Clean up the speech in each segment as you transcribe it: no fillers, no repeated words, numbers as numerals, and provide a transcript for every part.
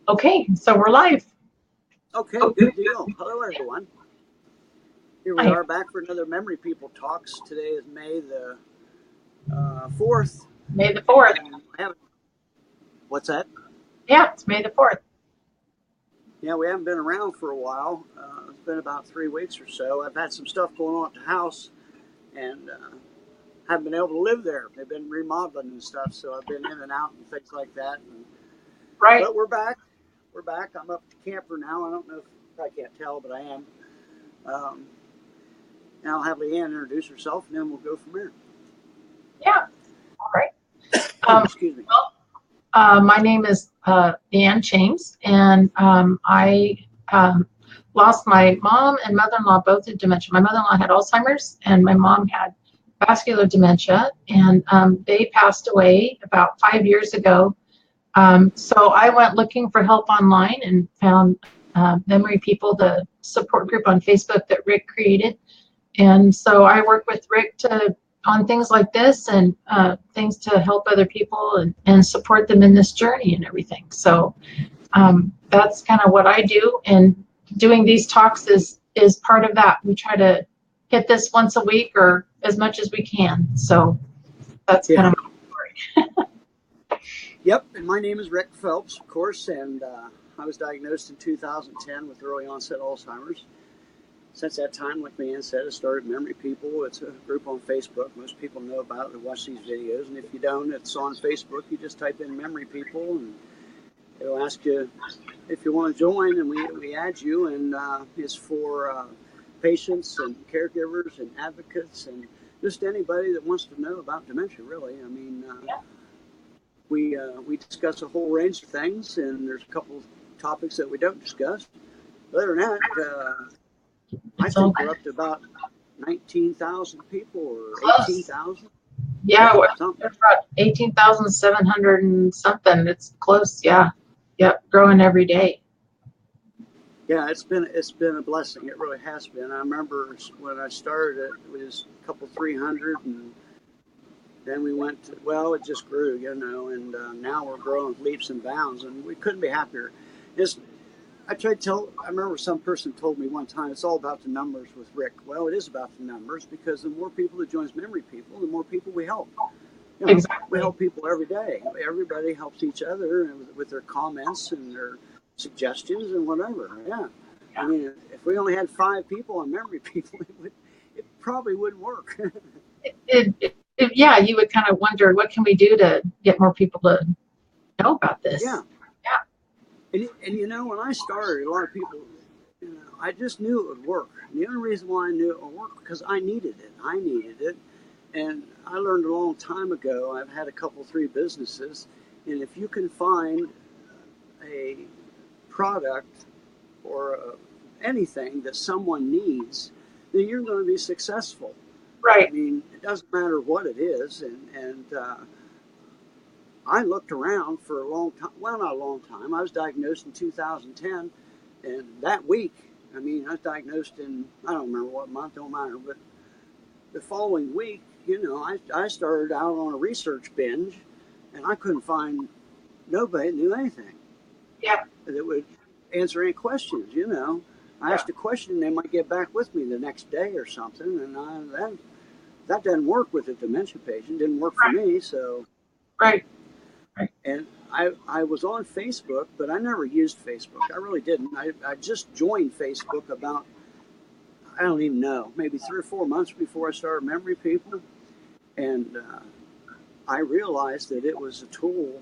Okay, so we're live. Okay, good deal. Hello, everyone. Here we Hi, are back for another Memory People Talks. Today is May the 4th, May the 4th. and I haven't, what's that? Yeah, it's May the 4th. Yeah, we haven't been around for a while. It's been about 3 weeks or so. I've had some stuff going on at the house, and haven't been able to live there. They've been remodeling and stuff, so I've been in and out and things like that. Right. But we're back. We're back. I'm up at the camper now. I don't know if I can't tell, but I am. Um, and I'll have Leanne introduce herself, and then we'll go from there. Yeah, all right. Um, Excuse me. well, my name is Ann James, and I lost my mom and mother-in-law both to dementia. My mother-in-law had Alzheimer's, and my mom had vascular dementia, and they passed away about 5 years ago. So I went looking for help online and found Memory People, the support group on Facebook that Rick created. And so I work with Rick on things like this and things to help other people and support them in this journey and everything. So that's kind of what I do. And doing these talks is part of that. We try to hit this once a week or as much as we can. So that's kind Yeah. of my story. Yep, and my name is Rick Phelps, of course, and I was diagnosed in 2010 with early onset Alzheimer's. Since that time, like Leanne said, I started Memory People. It's a group on Facebook. Most people know about it and watch these videos, and if you don't, it's on Facebook. You just type in Memory People, and it'll ask you if you want to join, and we add you, and it's for patients and caregivers and advocates and just anybody that wants to know about dementia, really. I mean, we discuss a whole range of things, and there's a couple of topics that we don't discuss. Other than that, I It's all think we're up to about 19,000 people or close. 18,000. Yeah, Yeah, we're something. about 18,700 and something. It's close. Yeah. Yep. Growing every day. Yeah, it's been a blessing. It really has been. I remember when I started it was a couple 300, and then we went to, well, it just grew, and now we're growing leaps and bounds, and we couldn't be happier. It's, I remember some person told me one time, it's all about the numbers with Rick. Well, it is about the numbers because the more people that joins Memory People, the more people we help. We Exactly. help people every day. Everybody helps each other with their comments and their suggestions and whatever. Yeah. I mean, if we only had 5 people on Memory People, it probably wouldn't work. Yeah, you would kind of wonder what can we do to get more people to know about Yeah. this. Yeah. And when I started, a lot of people, I just knew it would work. And the only reason why I knew it would work because I needed it. I needed it. And I learned a long time ago, I've had a couple, 3 businesses, and if you can find a product or anything that someone needs, then you're going to be successful. I Right. mean, it doesn't matter what it is. And I looked around for a long time. Well, not a long time. I was diagnosed in 2010, and that week, I mean, I was diagnosed in, I don't remember what month, don't matter, but the following week, I started out on a research binge, and I couldn't find nobody that knew anything Yeah. that would answer any questions. I Yeah. asked a question, they might get back with me the next day or something, and that doesn't work with a dementia patient. Didn't work for Right. me, so. Right. Right. And I was on Facebook, but I never used Facebook. I really didn't. I just joined Facebook about, I don't even know, maybe 3 or 4 months before I started Memory People. And I realized that it was a tool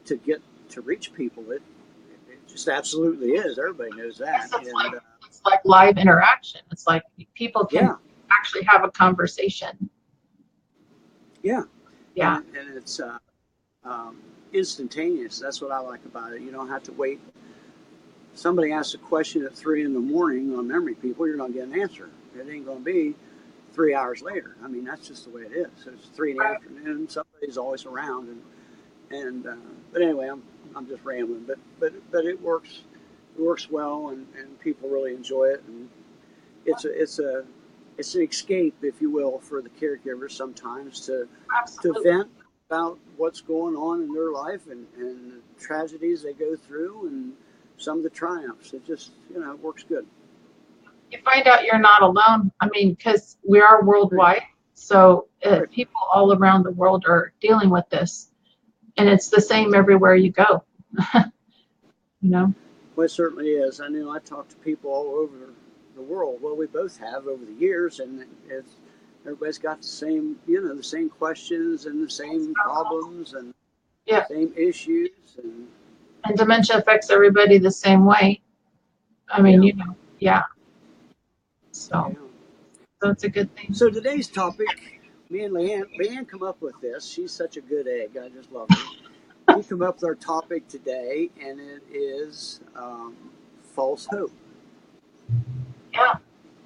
to get to reach people. It just absolutely is. Everybody knows Yes, that. And it's like live interaction. It's like people can yeah, actually have a conversation. yeah. And, Yeah. and it's um, instantaneous. That's what I like about it. You don't have to wait. Somebody asks a question at 3 in the morning on Memory People, you're going to get an answer. It ain't going to be 3 hours later. I mean, that's just the way it is. So it's 3 in the afternoon. Somebody's always around, and but anyway, I'm just rambling. But it works. It works well, and people really enjoy it. And it's an escape, if you will, for the caregivers sometimes to Absolutely. vent. about what's going on in their life and the tragedies they go through and some of the triumphs. It just, it works good. You find out you're not alone. I mean, because we are worldwide, so people all around the world are dealing with this, and it's the same everywhere you go. Well, it certainly is. I know I talk to people all over the world. Well, we both have over the years, and everybody's got the same, the same questions and the same problems and same issues. And dementia affects everybody the same way. I mean, So it's a good thing. So today's topic, me and Leanne come up with this. She's such a good egg. I just love her. We come up with our topic today, and it is false hope.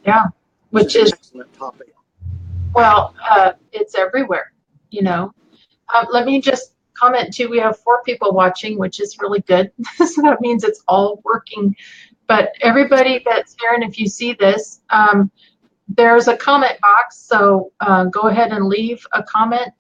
Yeah. Which is an excellent topic. Well, it's everywhere, Let me just comment too. We have 4 people watching, which is really good. So that means it's all working. But everybody that's here, and if you see this, there's a comment box. So go ahead and leave a comment.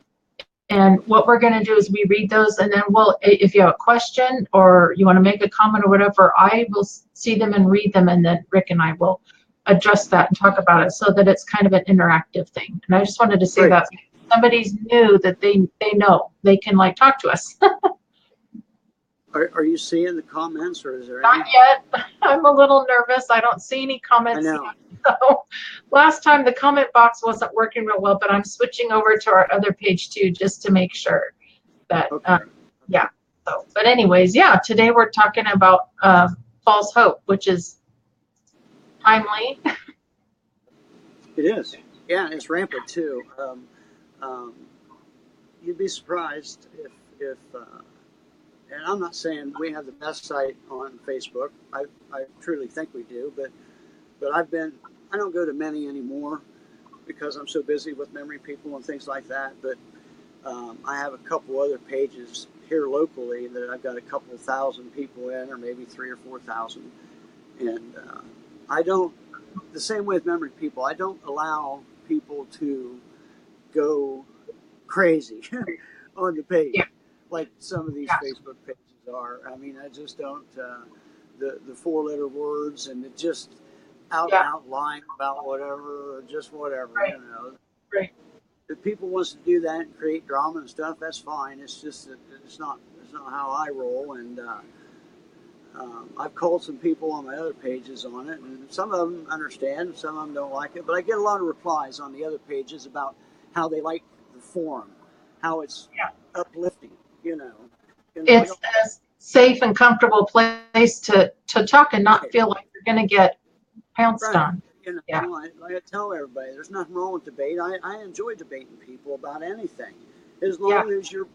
And what we're going to do is we read those, and then if you have a question or you want to make a comment or whatever, I will see them and read them, and then Rick and I will address that and talk about it so that it's kind of an interactive thing. And I just wanted to say that if somebody's new, that they know they can talk to us. Are you seeing the comments, or is there Not yet. I'm a little nervous. I don't see any comments yet. So last time the comment box wasn't working real well, but I'm switching over to our other page too, just to make sure that, So, but anyways, today we're talking about false hope, which is timely. It is. Yeah, it's rampant too. You'd be surprised if and I'm not saying we have the best site on Facebook. I truly think we do, but I don't go to many anymore because I'm so busy with memory people and things like that. But I have a couple other pages here locally that I've got a couple thousand people in, or maybe 3,000 or 4,000. And I don't, the same way with memory people, I don't allow people to go crazy on the page like some of these Facebook pages are. I mean, I just don't, the 4-letter words and it just out lying about whatever, or just whatever, Right. If people wants to do that and create drama and stuff, that's fine. It's just that it's not how I roll. And I've called some people on my other pages on it, and some of them understand, and some of them don't like it. But I get a lot of replies on the other pages about how they like the forum, how it's uplifting. It's a safe and comfortable place to talk and not feel like you're going to get pounced on. I tell everybody, there's nothing wrong with debate. I enjoy debating people about anything, as long as you're,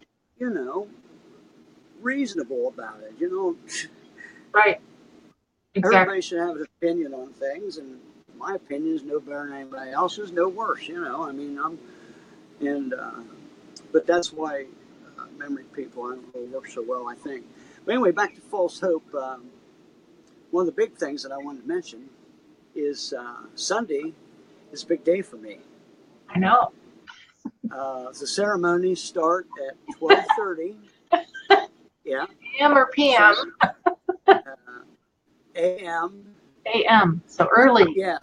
reasonable about it. Right. Exactly. Everybody should have an opinion on things, and my opinion is no better than anybody else's, no worse. I mean, but that's why memory people I don't really work so well, I think. But anyway, back to false hope. One of the big things that I wanted to mention is Sunday is a big day for me. I know. The ceremonies start at 12:30. AM or PM? AM. AM. So early. Yeah.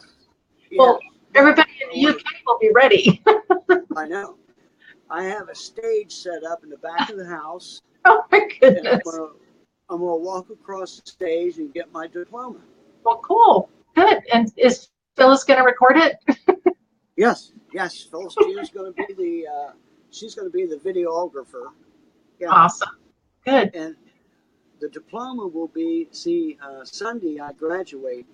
Well, everybody in the UK will be ready. I know. I have a stage set up in the back of the house. Oh my goodness. I'm going to walk across the stage and get my diploma. Well, cool. Good. And is Phyllis going to record it? Yes. Phyllis is going to be she's going to be the videographer. Yeah. Awesome. Good. And the diploma will be, Sunday I graduate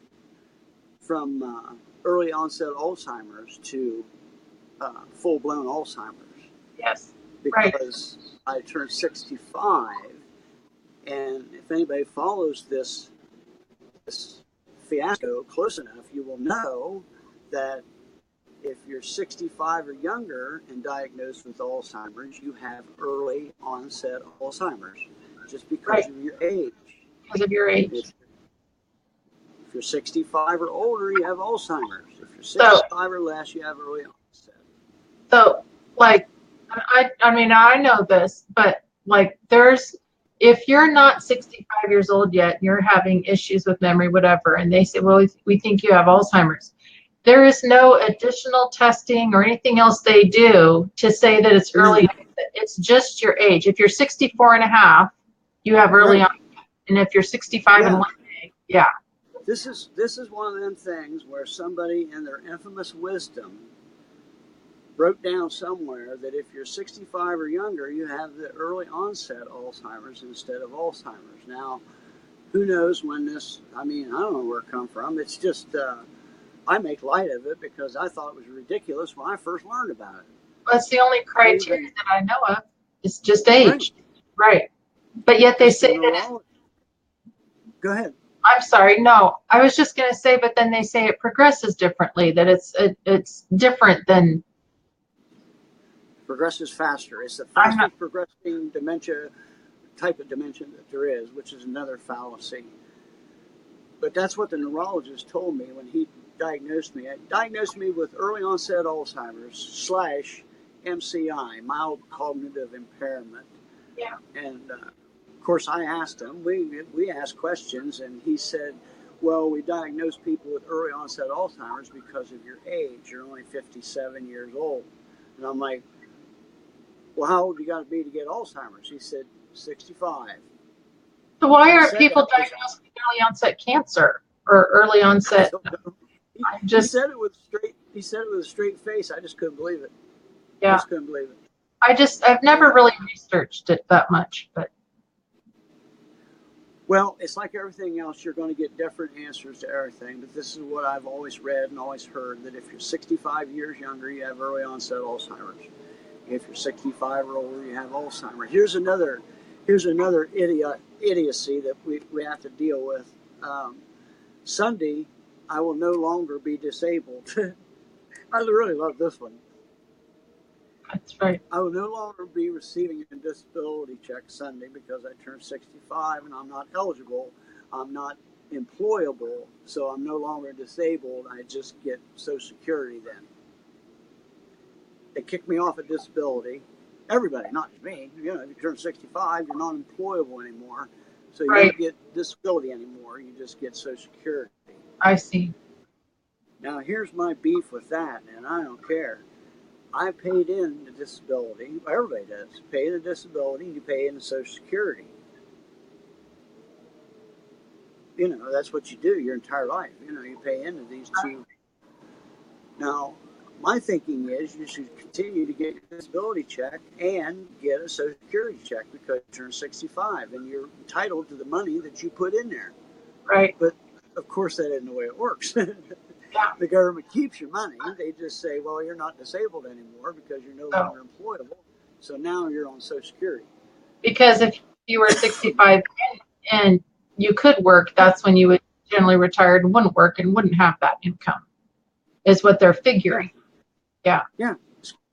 from early onset Alzheimer's to full-blown Alzheimer's. Yes. Because I turned 65, and if anybody follows this fiasco close enough, you will know that if you're 65 or younger and diagnosed with Alzheimer's, you have early onset Alzheimer's, just because of your age. Because of your age. If you're 65 or older, you have Alzheimer's. If you're 65 or less, you have early onset. So, I mean, I know this, but like if you're not 65 years old yet, and you're having issues with memory, whatever, and they say, well, we think you have Alzheimer's, there is no additional testing or anything else they do to say that it's early. Yeah, It's just your age. If you're 64 and a half, you have early right. on. And if you're 65 and Yeah. one day, yeah, This is one of them things where somebody in their infamous wisdom wrote down somewhere that if you're 65 or younger, you have the early onset Alzheimer's instead of Alzheimer's. Now, who knows when this? I mean, I don't know where it come from. It's just I make light of it because I thought it was ridiculous when I first learned about it. that's the only I criteria even that I know of. It's just right age, right? But yet they because the say that neurologist. Go ahead. I'm sorry, no, I was just going to say, but then they say it progresses differently, that it's different than, Progresses faster. It's the I'm not, fastest progressing dementia type of dementia that there is, which is another fallacy. But that's what the neurologist told me when he diagnosed me. He diagnosed me with early onset Alzheimer's slash MCI, mild cognitive impairment. yeah, And of course, I asked him. We asked questions, and he said, "Well, we diagnose people with early onset Alzheimer's because of your age. You're only 57 years old." And I'm like, "Well, how old you got to be to get Alzheimer's?" He said, 65. so why And he aren't said people that was diagnosed with early onset cancer or early I onset? don't know. I'm He just, said it with straight. He said it with a straight face. I just couldn't believe it. I yeah, just couldn't believe it. I've never And really researched it that much, but well, it's like everything else. You're going to get different answers to everything. But this is what I've always read and always heard: that if you're 65 years younger, you have early onset Alzheimer's. If you're 65 or older, you have Alzheimer's. Here's another idiocy that we have to deal with. Sunday, I will no longer be disabled. I really love this one. that's right. I will no longer be receiving a disability check Sunday because I turned 65 and I'm not eligible. I'm not employable, so I'm no longer disabled. I just get Social Security then. They kicked me off of disability. Everybody, not just me. You know, if you turn 65, you're not employable anymore, so you Right. don't get disability anymore. You just get Social Security. I see. Now, here's my beef with that, and I don't care. I paid in the disability. Everybody does. You pay in the disability, you pay in the Social Security. You know, that's what you do your entire life. You know, you pay into these two. Now, my thinking is you should continue to get your disability check and get a Social Security check because you turn 65 and you're entitled to the money that you put in there. Right. But of course, that isn't the way it works. Yeah. The government keeps your money. They just say, well, you're not disabled anymore because you're no So, longer employable. So now you're on Social Security. because if you were 65 and you could work, Yeah, that's when you would generally retire and wouldn't work and wouldn't have that income, is what they're yeah, figuring. Yeah. yeah.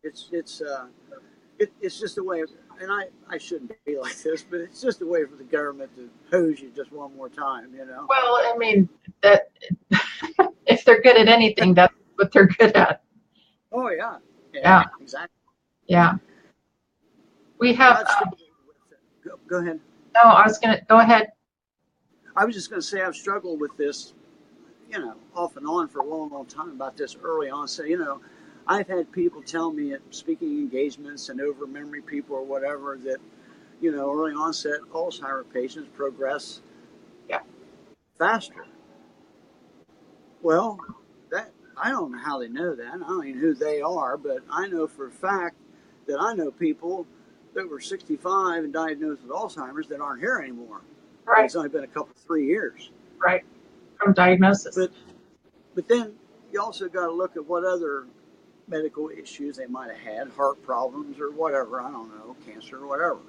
It's just a way of, and I shouldn't be like this, but it's just a way for the government to hose you just one more time, you know. Well, I mean, that if they're good at anything, that's what they're good at. Oh yeah, yeah, Yeah. exactly. Yeah. We But have, I've struggled with it. Go ahead. no, I was going to go ahead. I was just going to say I've struggled with this, off and on for a long, long time about this early onset. I've had people tell me at speaking engagements and over memory people or whatever that, early onset Alzheimer patients progress Yeah. faster. Well, that I don't know how they know that. I don't even know who they are, but I know for a fact that I know people that were 65 and diagnosed with Alzheimer's that aren't here anymore. And Right. it's only been a couple, 3 years. Right. From diagnosis. But but then you also got to look at what other medical issues they might have had, heart problems or whatever. I don't know, cancer or whatever.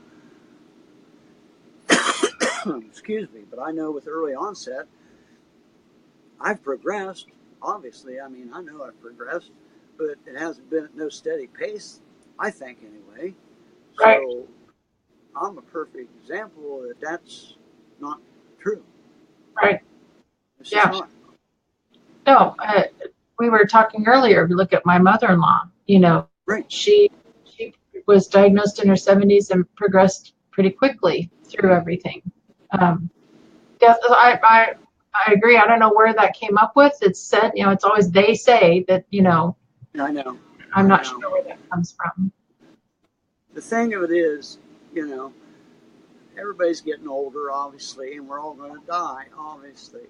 Excuse me, but I know with early onset, I've progressed. Obviously, I mean, I know I've progressed, but it hasn't been at no steady pace, I think, anyway. Right. So I'm a perfect example that that's not true. Right. It's just Yeah. not. No, we were talking earlier. If you look at my mother-in-law, Right. she was diagnosed in her 70s and progressed pretty quickly through everything. Yes, I agree. I don't know where that came up with. It's said, it's always they say that, I know. I'm not sure where that comes from. The thing of it is, you know, everybody's getting older, obviously, and we're all going to die, obviously.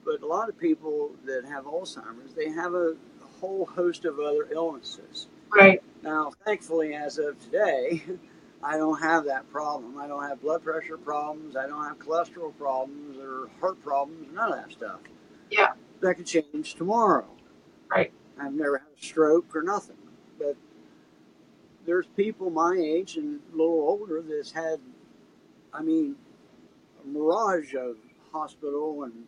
But a lot of people that have Alzheimer's, they have a whole host of other illnesses. Right. Now, thankfully, as of today, I don't have that problem. I don't have blood pressure problems. I don't have cholesterol problems or heart problems, none of that stuff. Yeah. That could change tomorrow. Right. I've never had a stroke or nothing. But there's people my age and a little older that's had, I mean, a mirage of hospital and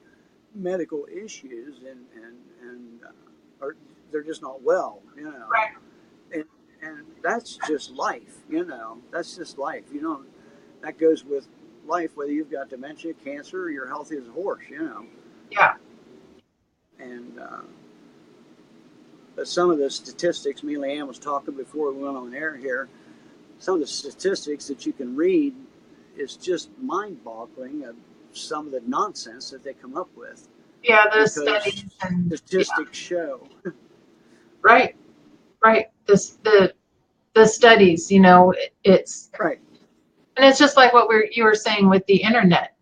medical issues, and or they're just not well, you know. Right. And that's just life, you know. That's just life. You know, that goes with life, whether you've got dementia, cancer, or you're healthy as a horse, you know. Yeah. And but some of the statistics, me and Leanne was talking before we went on air here, some of the statistics that you can read is just mind-boggling of some of the nonsense that they come up with. Yeah, the Because studies and statistics show. right. The studies, it's Right. and it's just like what you were saying with the internet.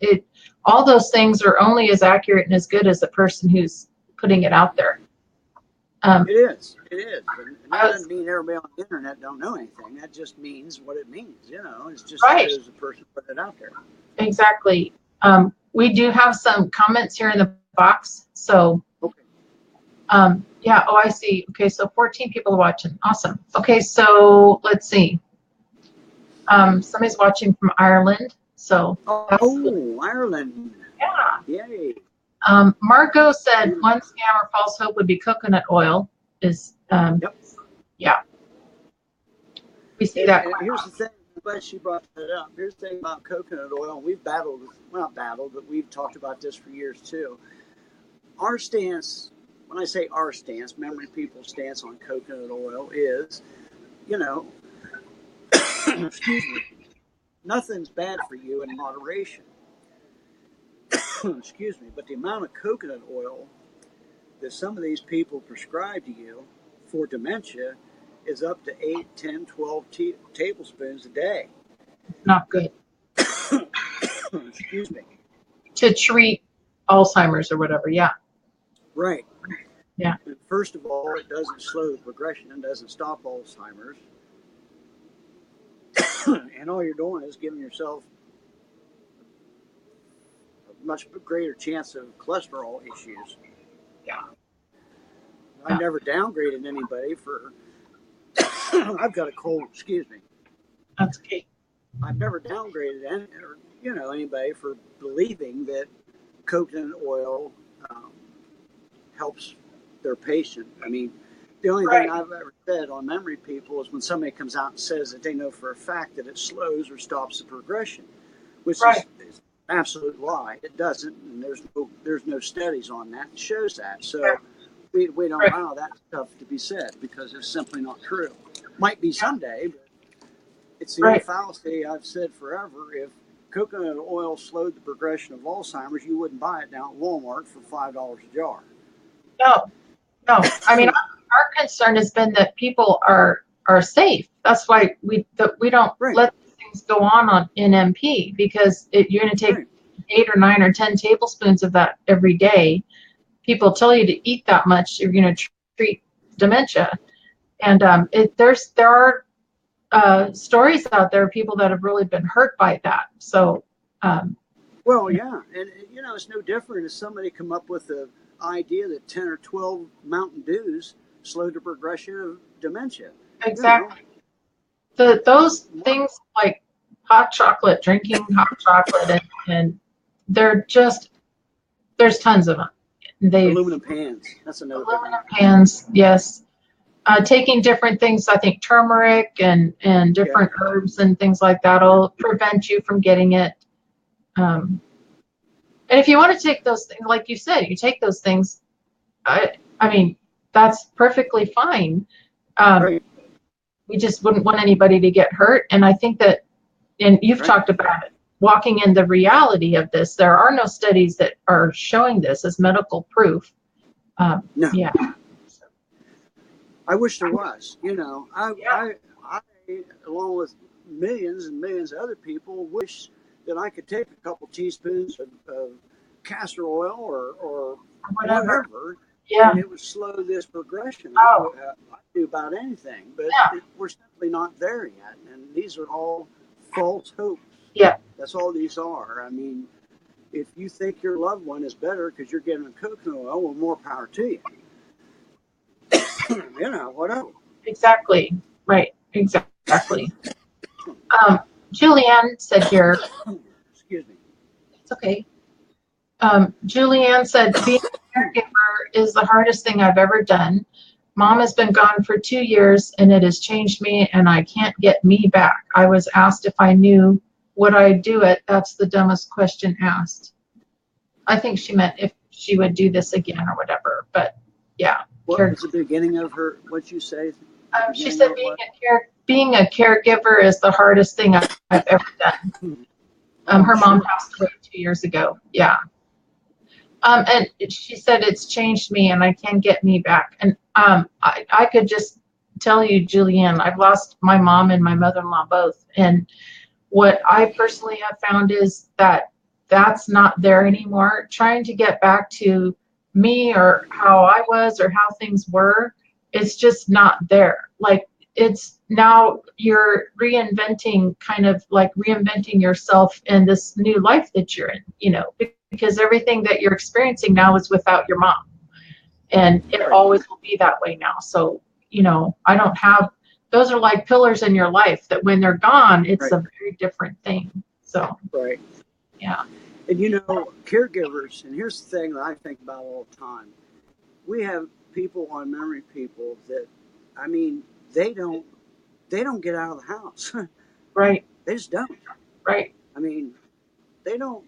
All those things are only as accurate and as good as the person who's putting it out there. It is. It is. And that doesn't mean everybody on the internet don't know anything. That just means what it means, you know. It's just right. as good as the person putting it out there. Exactly. We do have some comments here in the box. So, okay. Yeah. Oh, I see. Okay. So 14 people are watching. Awesome. Okay. So let's see. Somebody's watching from Ireland. So. Ireland. Yeah. Yay. Margot said one scam or false hope would be coconut oil. Yep. Yeah. We see that. And here's the thing. I'm glad she brought that up. Here's the thing about coconut oil. We've battled, well, not battled, but we've talked about this for years too. Our stance, when I say our stance, memory people's stance on coconut oil is, you know, excuse me, nothing's bad for you in moderation. Excuse me, but the amount of coconut oil that some of these people prescribe to you for dementia is up to 8, 10, 12 tablespoons a day. Not good. Excuse me. To treat Alzheimer's or whatever, yeah. Right. Yeah. And first of all, it doesn't slow the progression and doesn't stop Alzheimer's. And all you're doing is giving yourself a much greater chance of cholesterol issues. Yeah. I've never downgraded anybody for. I've got a cold. Excuse me. That's okay. I've never downgraded anybody for believing that coconut oil helps their patient. I mean, the only thing I've ever said on memory people is when somebody comes out and says that they know for a fact that it slows or stops the progression, which is an absolute lie. It doesn't, and there's no studies on that that shows that. So we don't allow that stuff to be said because it's simply not true. Might be someday, but it's the old fallacy I've said forever. If coconut oil slowed the progression of Alzheimer's, you wouldn't buy it down at Walmart for $5 a jar. No. I mean, our concern has been that people are safe. That's why we don't let things go on in MP because you're going to take 8 or 9 or 10 tablespoons of that every day. People tell you to eat that much, you're going to treat dementia. And there are stories out there of people that have really been hurt by that. So. Well, yeah, and it's no different if somebody come up with the idea that 10 or 12 Mountain Dews slow the progression of dementia. Exactly. Those things like hot chocolate, drinking hot chocolate, and they're just, there's tons of them. Aluminum pans. That's another aluminum pans, yes. Taking different things, I think turmeric and different herbs and things like that will prevent you from getting it. And if you want to take those things, like you said, you take those things, I mean, that's perfectly fine. we just wouldn't want anybody to get hurt. And I think that, and you've Right. talked about it, walking in the reality of this. There are no studies that are showing this as medical proof. No, Yeah. I wish there was. You know, Yeah. I, along with millions and millions of other people, wish that I could take a couple teaspoons of castor oil or Whatever. whatever, Yeah. and it would slow this progression. Oh, I'd do about anything, but yeah. we're simply not there yet. And these are all false hopes. Yeah. That's all these are. I mean, if you think your loved one is better because you're getting a coconut oil, well, more power to you. You know, whatever. Exactly. Right. Exactly. Julianne said here, Excuse me. it's okay. Julianne said, being a caregiver is the hardest thing I've ever done. Mom has been gone for 2 years and it has changed me and I can't get me back. I was asked if I knew would I do it. That's the dumbest question asked. I think she meant if she would do this again or whatever, but yeah. What was the beginning of her? What'd you say? The She beginning said of it was. being a caregiver is the hardest thing I've ever done. Oh, I'm Her mom sure. passed away 2 years ago. Yeah. And she said it's changed me and I can't get me back. And I could just tell you, Julianne, I've lost my mom and my mother-in-law both. And what I personally have found is that that's not there anymore. Trying to get back to me or how I was or how things were, it's just not there. Like it's now you're reinventing, kind of like reinventing yourself in this new life that you're in, because everything that you're experiencing now is without your mom. And it Right. always will be that way now. So, I don't have, those are like pillars in your life that when they're gone, it's Right. a very different thing. So, Right. yeah. And you know, caregivers, and here's the thing that I think about all the time. We have people on memory people that, I mean, they don't they don't get out of the house. Right. They just don't. Right. I mean, they don't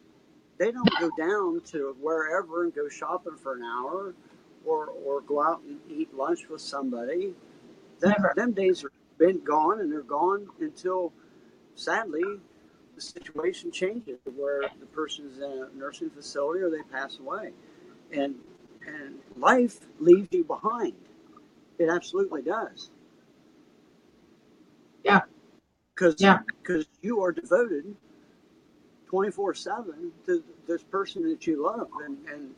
they don't go down to wherever and go shopping for an hour or go out and eat lunch with somebody. Never. Them days are been gone, and they're gone until sadly the situation changes where the person's in a nursing facility or they pass away. And and life leaves you behind. It absolutely does. Yeah. Because Yeah. you are devoted 24/7 to this person that you love. And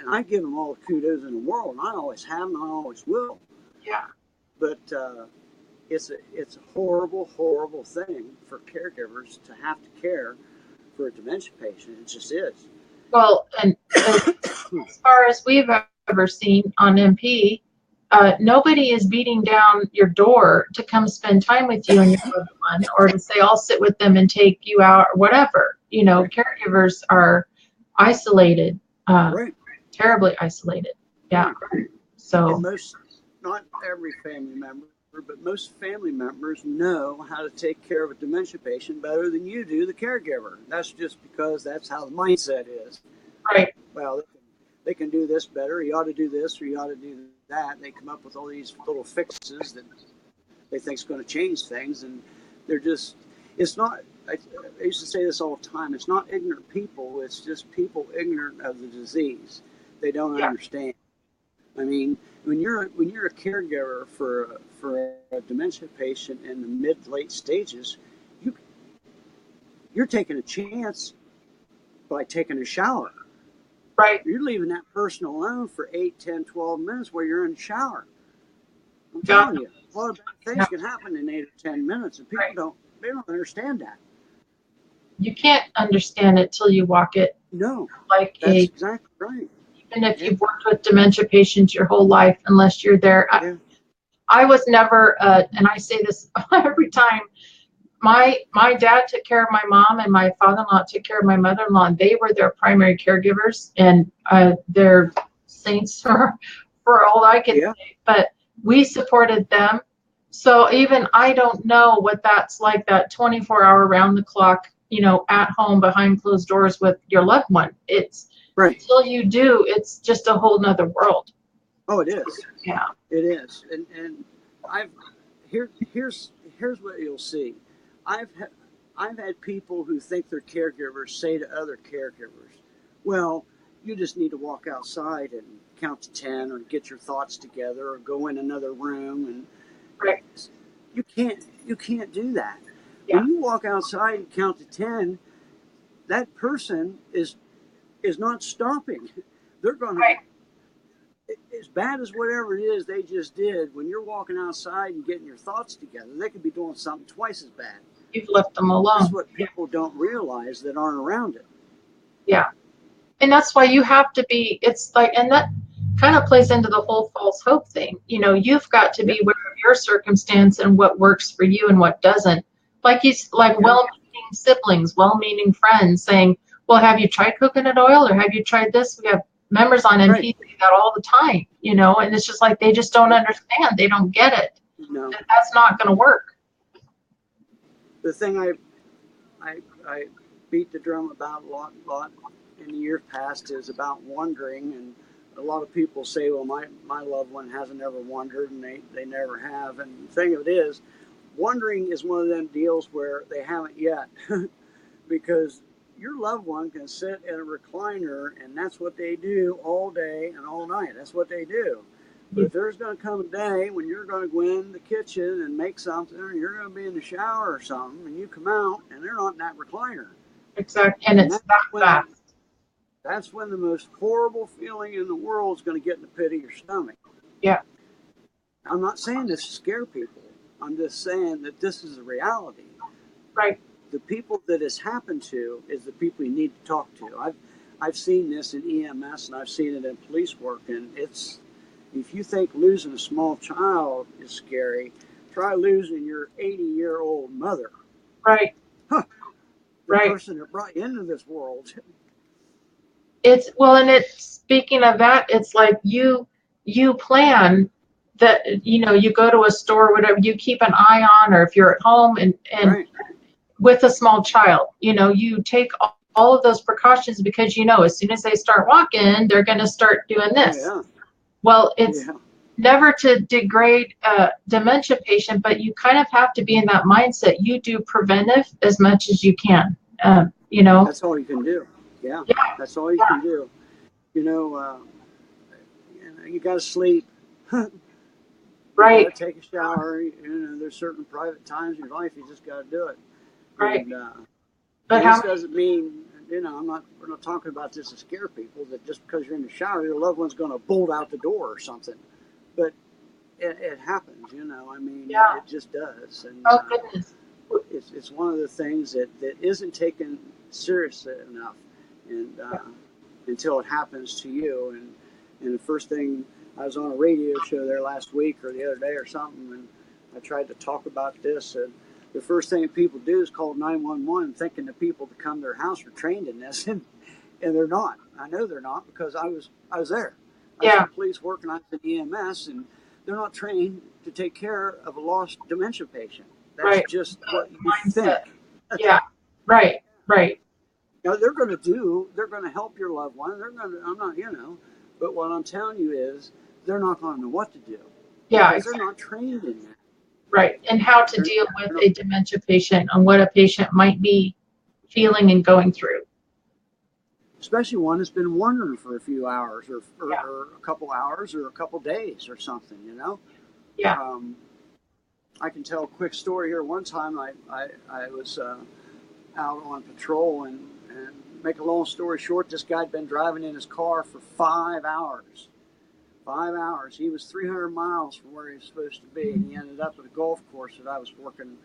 I give them all the kudos in the world, and I always have and I always will. Yeah. But it's a horrible, horrible thing for caregivers to have to care for a dementia patient. It just is. Well, and as far as we've ever seen on MP, nobody is beating down your door to come spend time with you and your loved one, or to say, I'll sit with them and take you out, or whatever. Right. Caregivers are isolated, Right. terribly isolated. Yeah. Right. And So, most, not every family member, but most family members know how to take care of a dementia patient better than you do, the caregiver. That's just because that's how the mindset is. right. Well, they can do this better. You ought to do this, or you ought to do that. They come up with all these little fixes that they think is going to change things, and they're just. It's not. I used to say this all the time. It's not ignorant people. It's just people ignorant of the disease. They don't Yeah. understand. I mean, when you're a caregiver for a dementia patient in the mid late stages, you you're taking a chance by taking a shower. Right. You're leaving that person alone for 8, 10, 12 minutes while you're in the shower. I'm God. telling you, a lot of bad Yeah. things can happen in 8 or 10 minutes, and people Right. don't understand that. You can't understand it till you walk it. No, Like that's exactly right. even if Yeah, you've worked with dementia patients your whole life, unless you're there. yeah, I was never, and I say this every time. My dad took care of my mom, and my father-in-law took care of my mother-in-law. And they were their primary caregivers, and they're saints for all I can yeah. say. But we supported them. So even I don't know what that's like, that 24-hour round the clock, at home behind closed doors with your loved one. It's Right. until you do, it's just a whole nother world. Oh, it is. Yeah. It is. And I've Here's what you'll see. I've ha- I've had people who think they're caregivers say to other caregivers, "Well, you just need to walk outside and count to 10, or get your thoughts together, or go in another room." And Right. you can't do that. Yeah. When you walk outside and count to 10, that person is not stopping. They're going to, Right. as bad as whatever it is they just did, when you're walking outside and getting your thoughts together, they could be doing something twice as bad. You've left them That's alone. what people don't realize that aren't around it. Yeah. And that's why you have to be, it's like, and that kind of plays into the whole false hope thing. You've got to Yeah, be aware of your circumstance and what works for you and what doesn't. Like yeah, well-meaning siblings, well-meaning friends saying, well, have you tried coconut oil or have you tried this? We have members on right. MP that all the time, and it's just like they just don't Yep. understand. They don't get it. No, That's not going to work. the thing I beat the drum about a lot in the years past is about wondering. And a lot of people say, well, my loved one hasn't ever wondered, and they never have. And the thing of it is, wondering is one of them deals where they haven't yet. Because your loved one can sit in a recliner and that's what they do all day and all night. That's what they do. But if there's going to come a day when you're going to go in the kitchen and make something, or you're going to be in the shower or something, and you come out and they're not in that recliner, Exactly. And and it's that fast. that's when the most horrible feeling in the world is going to get in the pit of your stomach. Yeah. I'm not saying this to scare people. I'm just saying that this is a reality. Right. The people that has happened to is the people you need to talk to. I've seen this in EMS and I've seen it in police work, and it's, if you think losing a small child is scary, try losing your 80-year-old mother. Right. Huh, the Right. person that brought you into this world. And it's speaking of that, it's like you plan that, you go to a store, whatever, you keep an eye on, or if you're at home and Right. with a small child, you take all of those precautions because as soon as they start walking, they're going to start doing Oh this. yeah. Well, it's Yeah. never to degrade a dementia patient, but you kind of have to be in that mindset. You do preventive as much as you can. That's all you can do. Yeah. Yeah, That's all you yeah, can do. You know, uh, you got to sleep. You got right, to take a shower. There's certain private times in your life you just got to do it. right. And But this how doesn't mean, we're not talking about this to scare people, that just because you're in the shower, your loved one's going to bolt out the door or something. But it happens, I mean, yeah. it just does. And Oh goodness. it's one of the things that isn't taken seriously enough, and until it happens to you. And the first thing, I was on a radio show there last week or the other day or something, and I tried to talk about this. And the first thing people do is call 911, thinking the people that come to their house are trained in this, and they're not. I know they're not, because I was there. I was Yeah, in police work and I was in EMS, and they're not trained to take care of a lost dementia patient. That's right. just what you think. Mindset. Yeah, right, right. Now they're going to help your loved one. They're going to, I'm not, but what I'm telling you is they're not going to know what to do, Yeah, because they're exactly. not trained in that. Right. And how to They're, deal with they're not, a dementia patient and what a patient might be feeling and going through. especially one that's been wandering for a few hours, Yeah, or a couple hours or a couple days or something. yeah, Um, I can tell a quick story here. One time I was out on patrol, and make a long story short, this guy had been driving in his car for 5 hours. 5 hours. He was 300 miles from where he was supposed to be, and he ended up at a golf course that I was working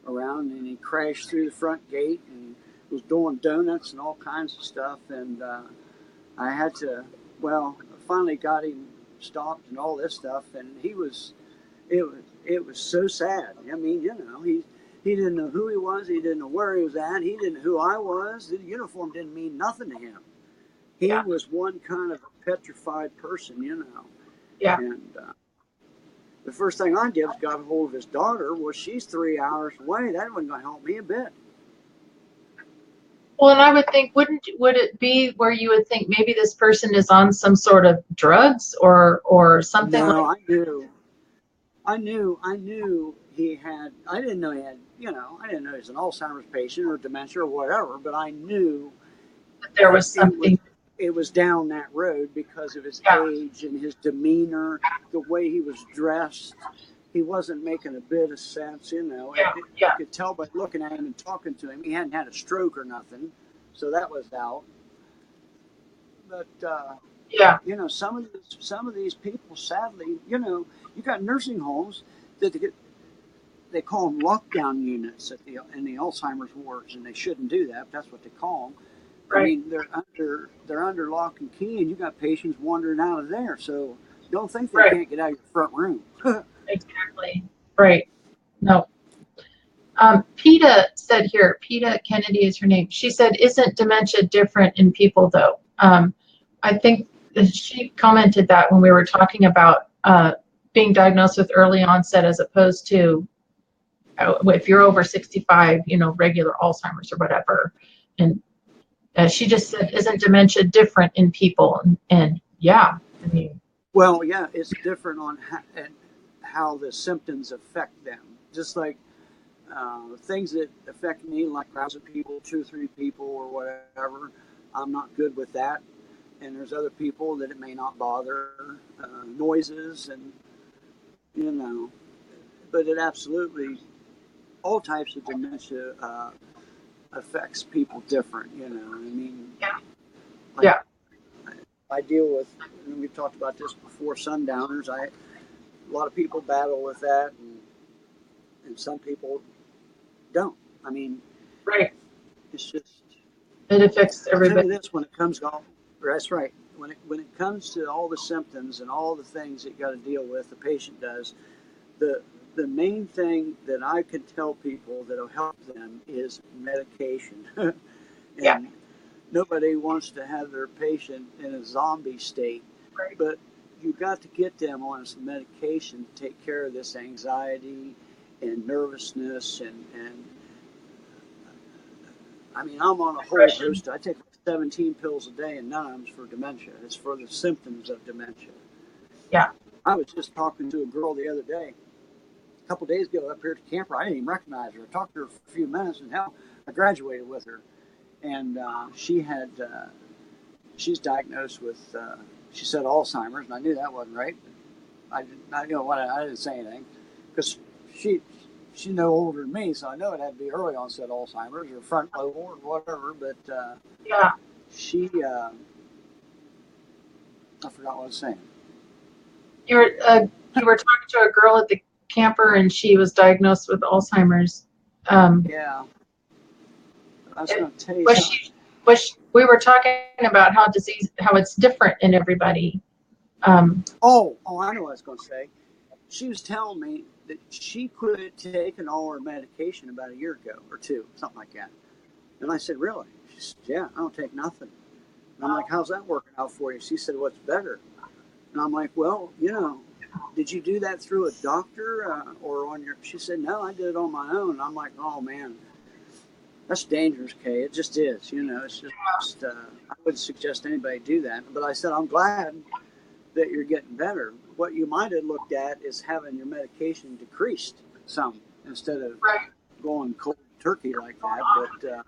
around, and he crashed through the front gate and was doing donuts and all kinds of stuff. And I had to, well, I finally got him stopped and all this stuff, and it was so sad. I mean, he didn't know who he was, he didn't know where he was at, he didn't know who I was. The uniform didn't mean nothing to him. He yeah, was one kind of a petrified person. yeah. And the first thing I did was got a hold of his daughter. Well, she's 3 hours away. That wasn't going to help me a bit. Well, and I would think, would it be where you would think maybe this person is on some sort of drugs or something No, like? I knew he had, I didn't know he had, I didn't know he was an Alzheimer's patient or dementia or whatever, but I knew That there was it was something. it was down that road because of his Yeah, age and his demeanor, the way he was dressed. He wasn't making a bit of sense, yeah, You yeah, could tell by looking at him and talking to him. He hadn't had a stroke or nothing, so that was out. But yeah. some of these people, sadly, you got nursing homes that they call them lockdown units in the Alzheimer's wards, and they shouldn't do that. But that's what they call them. I Right. mean, they're under lock and key, and you got patients wandering out of there. So don't think they Right. can't get out of your front room. Exactly. Right. No. PETA said here, PETA Kennedy is her name. She said, isn't dementia different in people though? I think she commented that when we were talking about being diagnosed with early onset as opposed to if you're over 65, regular Alzheimer's or whatever. And she just said, isn't dementia different in people? And yeah, I mean, Well, yeah, it's different on how the symptoms affect them. Just like things that affect me, like crowds of people, 2 or 3 people, or whatever. I'm not good with that. And there's other people that it may not bother, noises, and you know. But it absolutely, all types of dementia affects people different. I mean, yeah, like yeah, I deal with, and we've talked about this before, sundowners. A lot of people battle with that, and some people don't. I mean, right. it's just. It affects I'll tell everybody. you this: when it comes to all, that's right. When it comes to all the symptoms and all the things that you got to deal with, the patient does. The the main thing that I can tell people that'll help them is medication, Yeah, and nobody wants to have their patient in a zombie state, right. but you got to get them on some medication to take care of this anxiety and nervousness and I mean, I'm on a whole Depression. host. I take 17 pills a day, and none of them's for dementia. It's for the symptoms of dementia. Yeah. I was just talking to a girl the other day, a couple of days ago, up here at the camper. I didn't even recognize her. I talked to her for a few minutes, and hell, I graduated with her. And she's diagnosed with, she said Alzheimer's, and I knew that wasn't right. I didn't, I didn't say anything because she she's no older than me, so I know it had to be early onset Alzheimer's or front lobe or whatever. But Yeah. she, I forgot what I was saying. You were talking to a girl at the camper, and she was diagnosed with Alzheimer's. Um, Yeah, I was it, going to tell you was something. she? We were talking about how it's different in everybody. Um, Oh, I know what I was going to say. She was telling me that she quit taking all her medication about a year ago or two, something like that. And I said, really? She said, yeah, I don't take nothing. And I'm like, how's that working out for you? She said, what's better? And I'm like, well, did you do that through a doctor or on your? She said, no, I did it on my own. And I'm like, oh man, that's dangerous, Kay. It just is. It's just I wouldn't suggest anybody do that. But I said, I'm glad that you're getting better. What you might have looked at is having your medication decreased some instead of right. going cold turkey like that. But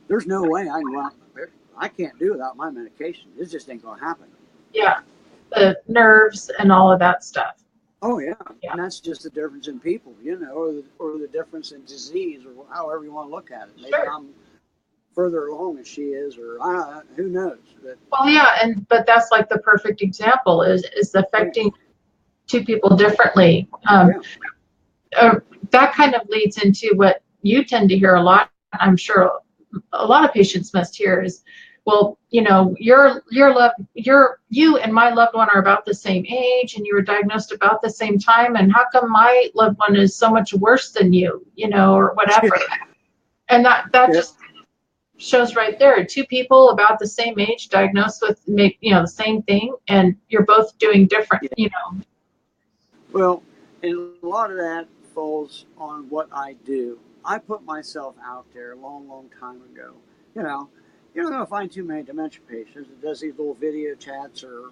there's no way I can't do without my medication. It just ain't gonna happen. Yeah. The nerves and all of that stuff. Oh yeah, Yeah. and that's just the difference in people, or the difference in disease, or however you want to look at it. Maybe Sure. I'm further along than she is, or who knows? But Well, yeah, but that's like the perfect example is yeah, affecting two people differently. yeah, Uh, that kind of leads into what you tend to hear a lot. I'm sure a lot of patients must hear is, well, you and my loved one are about the same age, and you were diagnosed about the same time, and how come my loved one is so much worse than you, or yeah, whatever. And that yeah. just shows right there, two people about the same age diagnosed with the same thing, and you're both doing different. Yeah. Well, and a lot of that falls on what I do. I put myself out there a long, long time ago. You know, you're not going to find too many dementia patients that does these little video chats or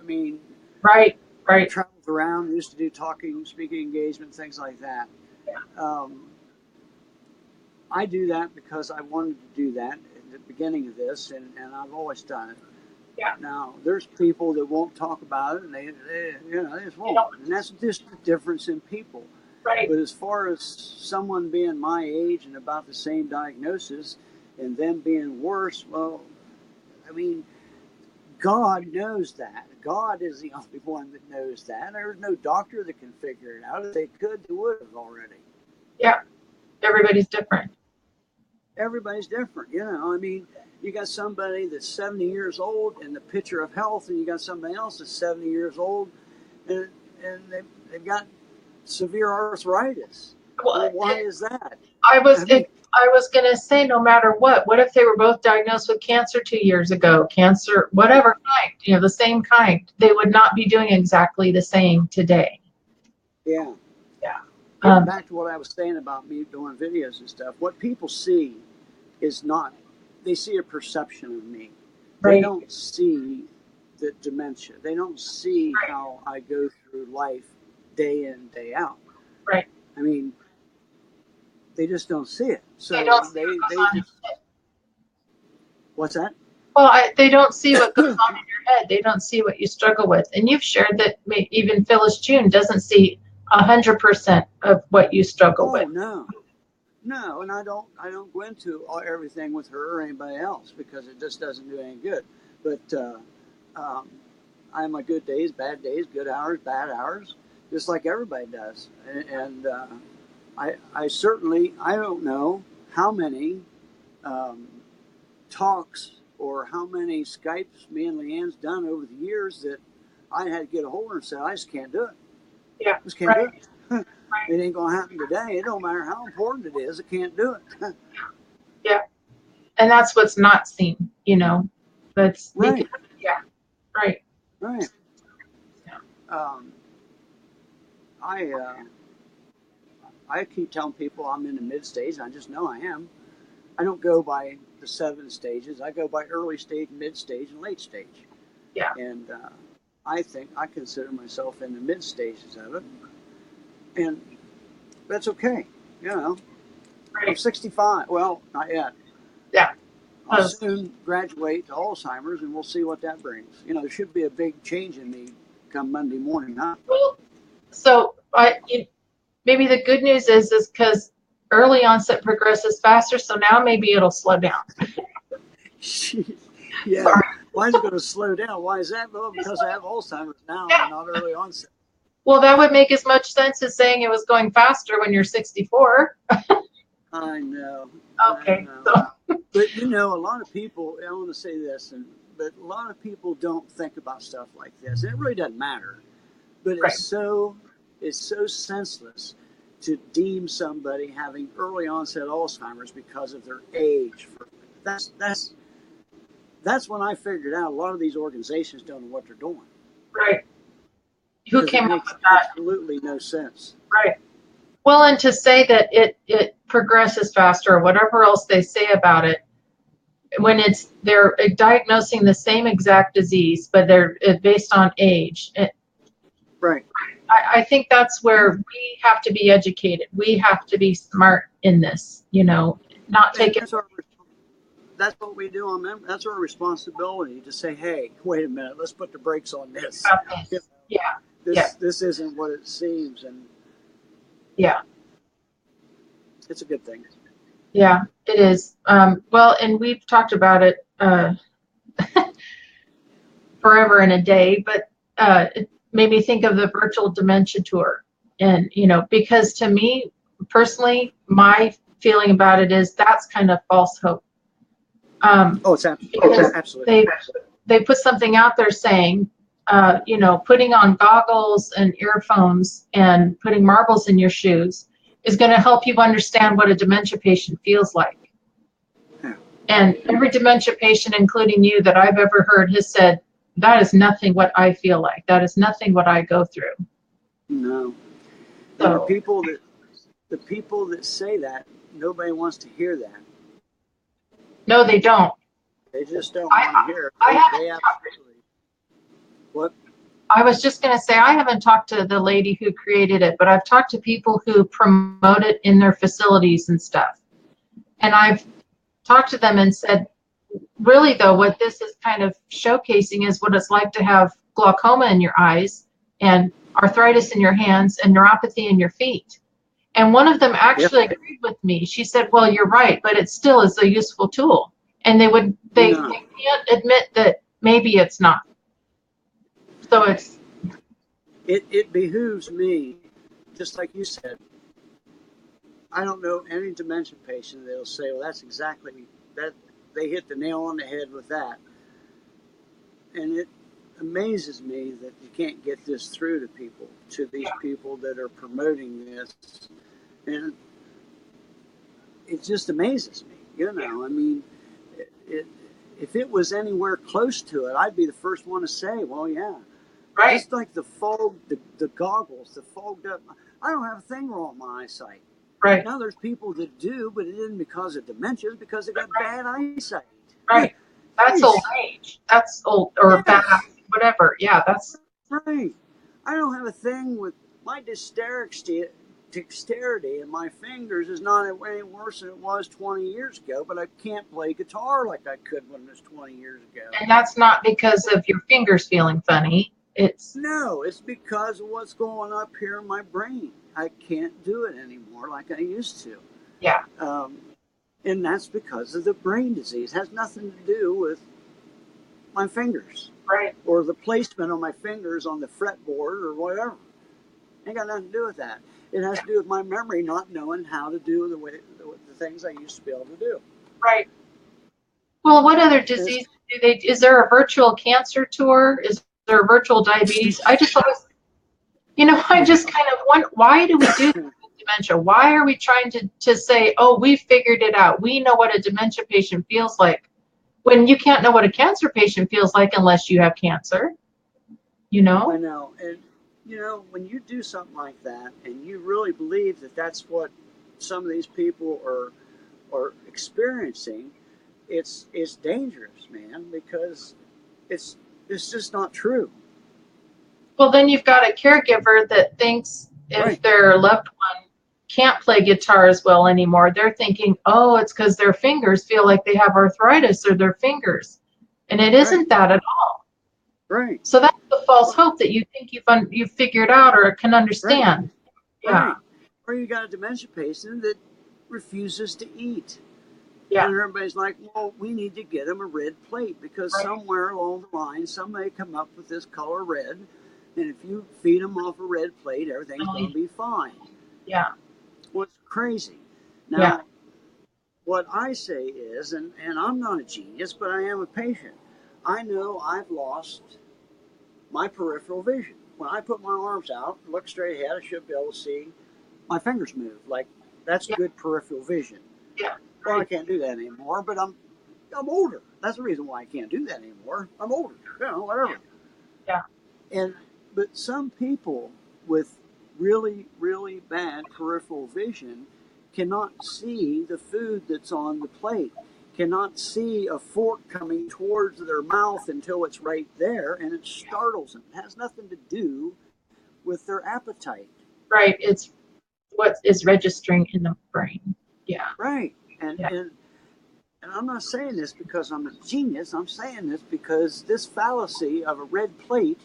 I mean, Right. Right. traveled around, used to do talking, speaking engagement, things like that. Um, I do that because I wanted to do that at the beginning of this, and I've always done it. Yeah. Now, there's people that won't talk about it, and they just You won't, know, and that's just the difference in people. right. But as far as someone being my age and about the same diagnosis, and them being worse, well, I mean, God knows that. God is the only one that knows that. There's no doctor that can figure it out. If they could, they would have already. Yeah. Everybody's different. Everybody's different, you know. I mean, you got somebody that's 70 years old in the picture of health, and you got somebody else that's 70 years old, and, they've got severe arthritis. Well, Well, why is that? I was I mean, I was gonna say, no matter what if they were both diagnosed with cancer 2 years ago, cancer, whatever kind, the same kind, they would not be doing exactly the same today. yeah. Yeah. Getting back to what I was saying about me doing videos and stuff, what people see is not, they see a perception of me. They Right. don't see the dementia. They don't see how I go through life day in, day out. Right. I mean, they just don't see it. They don't So see what they goes on. just, what's that? Well, they don't see what goes on in your head. They don't see what you struggle with. And you've shared that even Phyllis June doesn't see 100% of what you struggle Oh with. no, no, and I don't go into everything with her or anybody else because it just doesn't do any good. But um, I have my good days, bad days, good hours, bad hours, just like everybody does. And I certainly I don't know how many um, talks or how many Skypes me and Leanne's done over the years that I had to get a hold of her and say I just can't do it. Yeah. I just can't do Right. it. Right. It ain't gonna happen today. It don't matter how important it is. I can't do it. Yeah. And that's what's not seen. That's Right, yeah. Right. right. Yeah. Um, I I keep telling people I'm in the mid stage. I just know I am. I don't go by the 7 stages. I go by early stage, mid stage, and late stage. Yeah. And I think I consider myself in the mid stages of it, and that's okay. You know, I'm Right. 65. Well, not yet. Yeah. I'll Oh, soon graduate to Alzheimer's, and we'll see what that brings. You know, there should be a big change in me come Monday morning, huh? well, so maybe the good news is because early onset progresses faster, so now maybe it'll slow down. Yeah. Sorry. Why is it going to slow down? Why is that? Well, because I have Alzheimer's now Yeah. and not early onset. Well, that would make as much sense as saying it was going faster when you're 64. I know. I Okay. know. So But you know, a lot of people, I want to say this, but a lot of people don't think about stuff like this. And it really doesn't matter. But right. it's so senseless to deem somebody having early onset Alzheimer's because of their age. That's that's when I figured out a lot of these organizations don't know what they're doing Right. Who because it came up makes with that? absolutely no sense. Right. Well, and to say that it progresses faster or whatever else they say about it, when they're diagnosing the same exact disease, but they're based on age. Right. I think that's where we have to be educated. We have to be smart in this, not And take it. that's what we do on them. That's our responsibility to say, hey, wait a minute, let's put the brakes on this. About You this. know, Yeah, yeah, this isn't what it seems, and yeah, it's a good thing. yeah, it is. Well, and we've talked about it forever and a day, but it made me think of the virtual dementia tour. And, because to me personally, my feeling about it is that's kind of false hope. Oh, it's Because absolutely. they put something out there saying, putting on goggles and earphones and putting marbles in your shoes is going to help you understand what a dementia patient feels like. Yeah. And every dementia patient, including you, that I've ever heard has said, that is nothing what I feel like. That is nothing what I go through. No. And So, the people that say that, nobody wants to hear that. no, they don't. They just don't I, want to hear it. I haven't They absolutely. What? I was just going to say, I haven't talked to the lady who created it, but I've talked to people who promote it in their facilities and stuff. And I've talked to them and said, really though, what this is kind of showcasing is what it's like to have glaucoma in your eyes and arthritis in your hands and neuropathy in your feet. And one of them Yep. actually agreed with me. She said, well, you're right, but it still is a useful tool. And they Yeah. can't admit that maybe it's not. So it's It behooves me, just like you said. I don't know any dementia patient that'll say, "Well, that's exactly that." They hit the nail on the head with that, and it amazes me that you can't get this through to people, to these people that are promoting this, and it just amazes me. I mean, it, if it was anywhere close to it, I'd be the first one to say, "Well, yeah." right, Just like the fog, the goggles, the fogged up. I don't have a thing wrong with my eyesight. right, Now there's people that do, but it isn't because of dementia. It's because they got bad eyesight. right. That's old Jeez. age. That's old or bad, Yes. whatever. Yeah, that's Right. I don't have a thing with my dexterity in my fingers is not any worse than it was 20 years ago, but I can't play guitar like I could when it was 20 years ago. and that's not because of your fingers feeling funny. It's No, it's because of what's going up here in my brain. I can't do it anymore like I used to. yeah, Um, and that's because of the brain disease. It has nothing to do with my fingers right, or the placement of my fingers on the fretboard or whatever. Ain't got nothing to do with that. It has to do with my memory not knowing how to do the things I used to be able to do. right. Well, what other And disease do they? Is there a virtual cancer tour? Is there a virtual diabetes? I just always, I just kind of wonder, why do we do this with dementia? Why are we trying to say, oh, we figured it out. We know what a dementia patient feels like, when you can't know what a cancer patient feels like unless you have cancer, you I know? know, and when you do something like that, and you really believe that that's what some of these people are experiencing, it's dangerous, man, because it's it's just not true. Well, then you've got a caregiver that thinks if Right, their loved one can't play guitar as well anymore, they're thinking, oh, it's because their fingers feel like they have arthritis or their fingers. And it right, isn't that at all. right, So that's the false hope that you think you've figured out or can right, understand. Yeah, right. Or you got a dementia patient that refuses to eat. yeah, And everybody's like, well, we need to get them a red plate because right. somewhere along the line, somebody come up with this color red. And if you feed them off a red plate, everything's going to be fine. Yeah, What's crazy? yeah, Now, what I say is, and I'm not a genius, but I am a patient. I know I've lost my peripheral vision. When I put my arms out, look straight ahead, I should be able to see my fingers move. Like, that's yeah, good peripheral vision. yeah, Well, I right. can't do that anymore, but I'm older. That's the reason why I can't do that anymore. I'm older, Yeah, whatever. yeah, And but some people with really, really bad peripheral vision cannot see the food that's on the plate, cannot see a fork coming towards their mouth until it's right there, and it startles them. It has nothing to do with their appetite. right. It's what is registering in the brain. Yeah, Right. And yeah, and and I'm not saying this because I'm a genius. I'm saying this because this fallacy of a red plate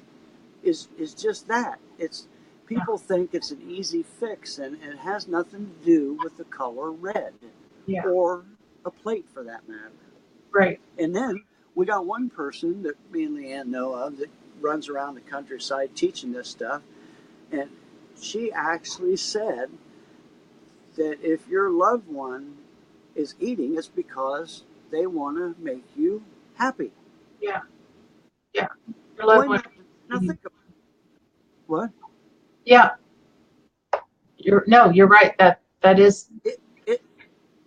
is just that. It's yeah, people think it's an easy fix, and it has nothing to do with the color red yeah, or a plate for that matter. right. And then we got one person that me and Leanne know of that runs around the countryside teaching this stuff, and she actually said that if your loved one is eating, it's because they want to make you happy. Yeah, yeah. Your loved Why one. not? Now think of what Yeah, you're right. That is. it.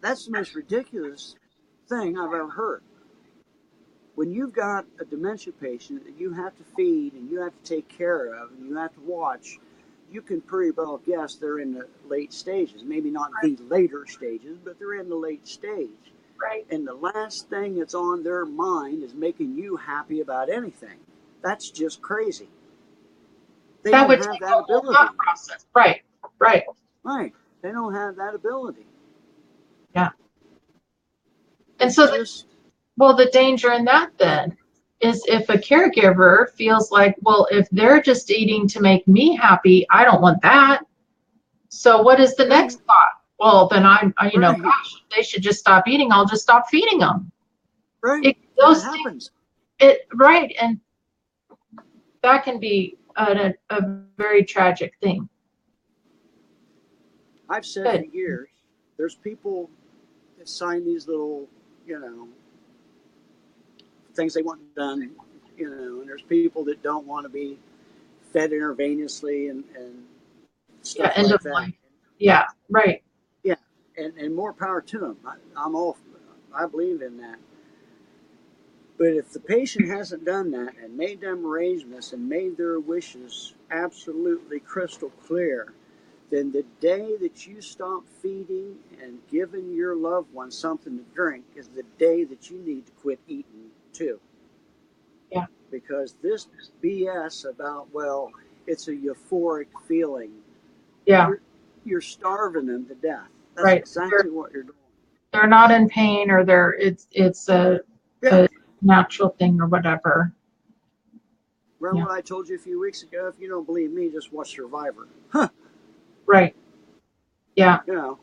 That's the most ridiculous thing I've ever heard. When you've got a dementia patient that you have to feed and you have to take care of and you have to watch, you can pretty well guess they're in the late stages. Maybe not Right, the later stages, but they're in the late stage. right. And the last thing that's on their mind is making you happy about anything. That's just crazy. They That don't would have take that a whole ability. thought process. Right, right. Right. They don't have that ability. Yeah. And It's so, just, well, the danger in that then is if a caregiver feels like, well, if they're just eating to make me happy, I don't want that. So what is the right, next thought? Well, then right, gosh, they should just stop eating. I'll just stop feeding them. right. And it Those things, happens. right. And that can be a very tragic thing. I've said for Good. years, there's people that sign these little, you know, things they want done, and there's people that don't want to be fed intravenously and Yeah. stuff End like of that. life. Yeah. Right. Yeah, and more power to them. I believe in that. But if the patient hasn't done that and made them arrangements and made their wishes absolutely crystal clear, then the day that you stop feeding and giving your loved one something to drink is the day that you need to quit eating too. Yeah. Because this BS about, well, it's a euphoric feeling, Yeah. you're you're starving them to death. That's Right. exactly what you're doing. They're not in pain, or it's Yeah. a natural thing or whatever. Remember Yeah. what I told you a few weeks ago? If you don't believe me, just watch Survivor. Huh. Right. Yeah. You know,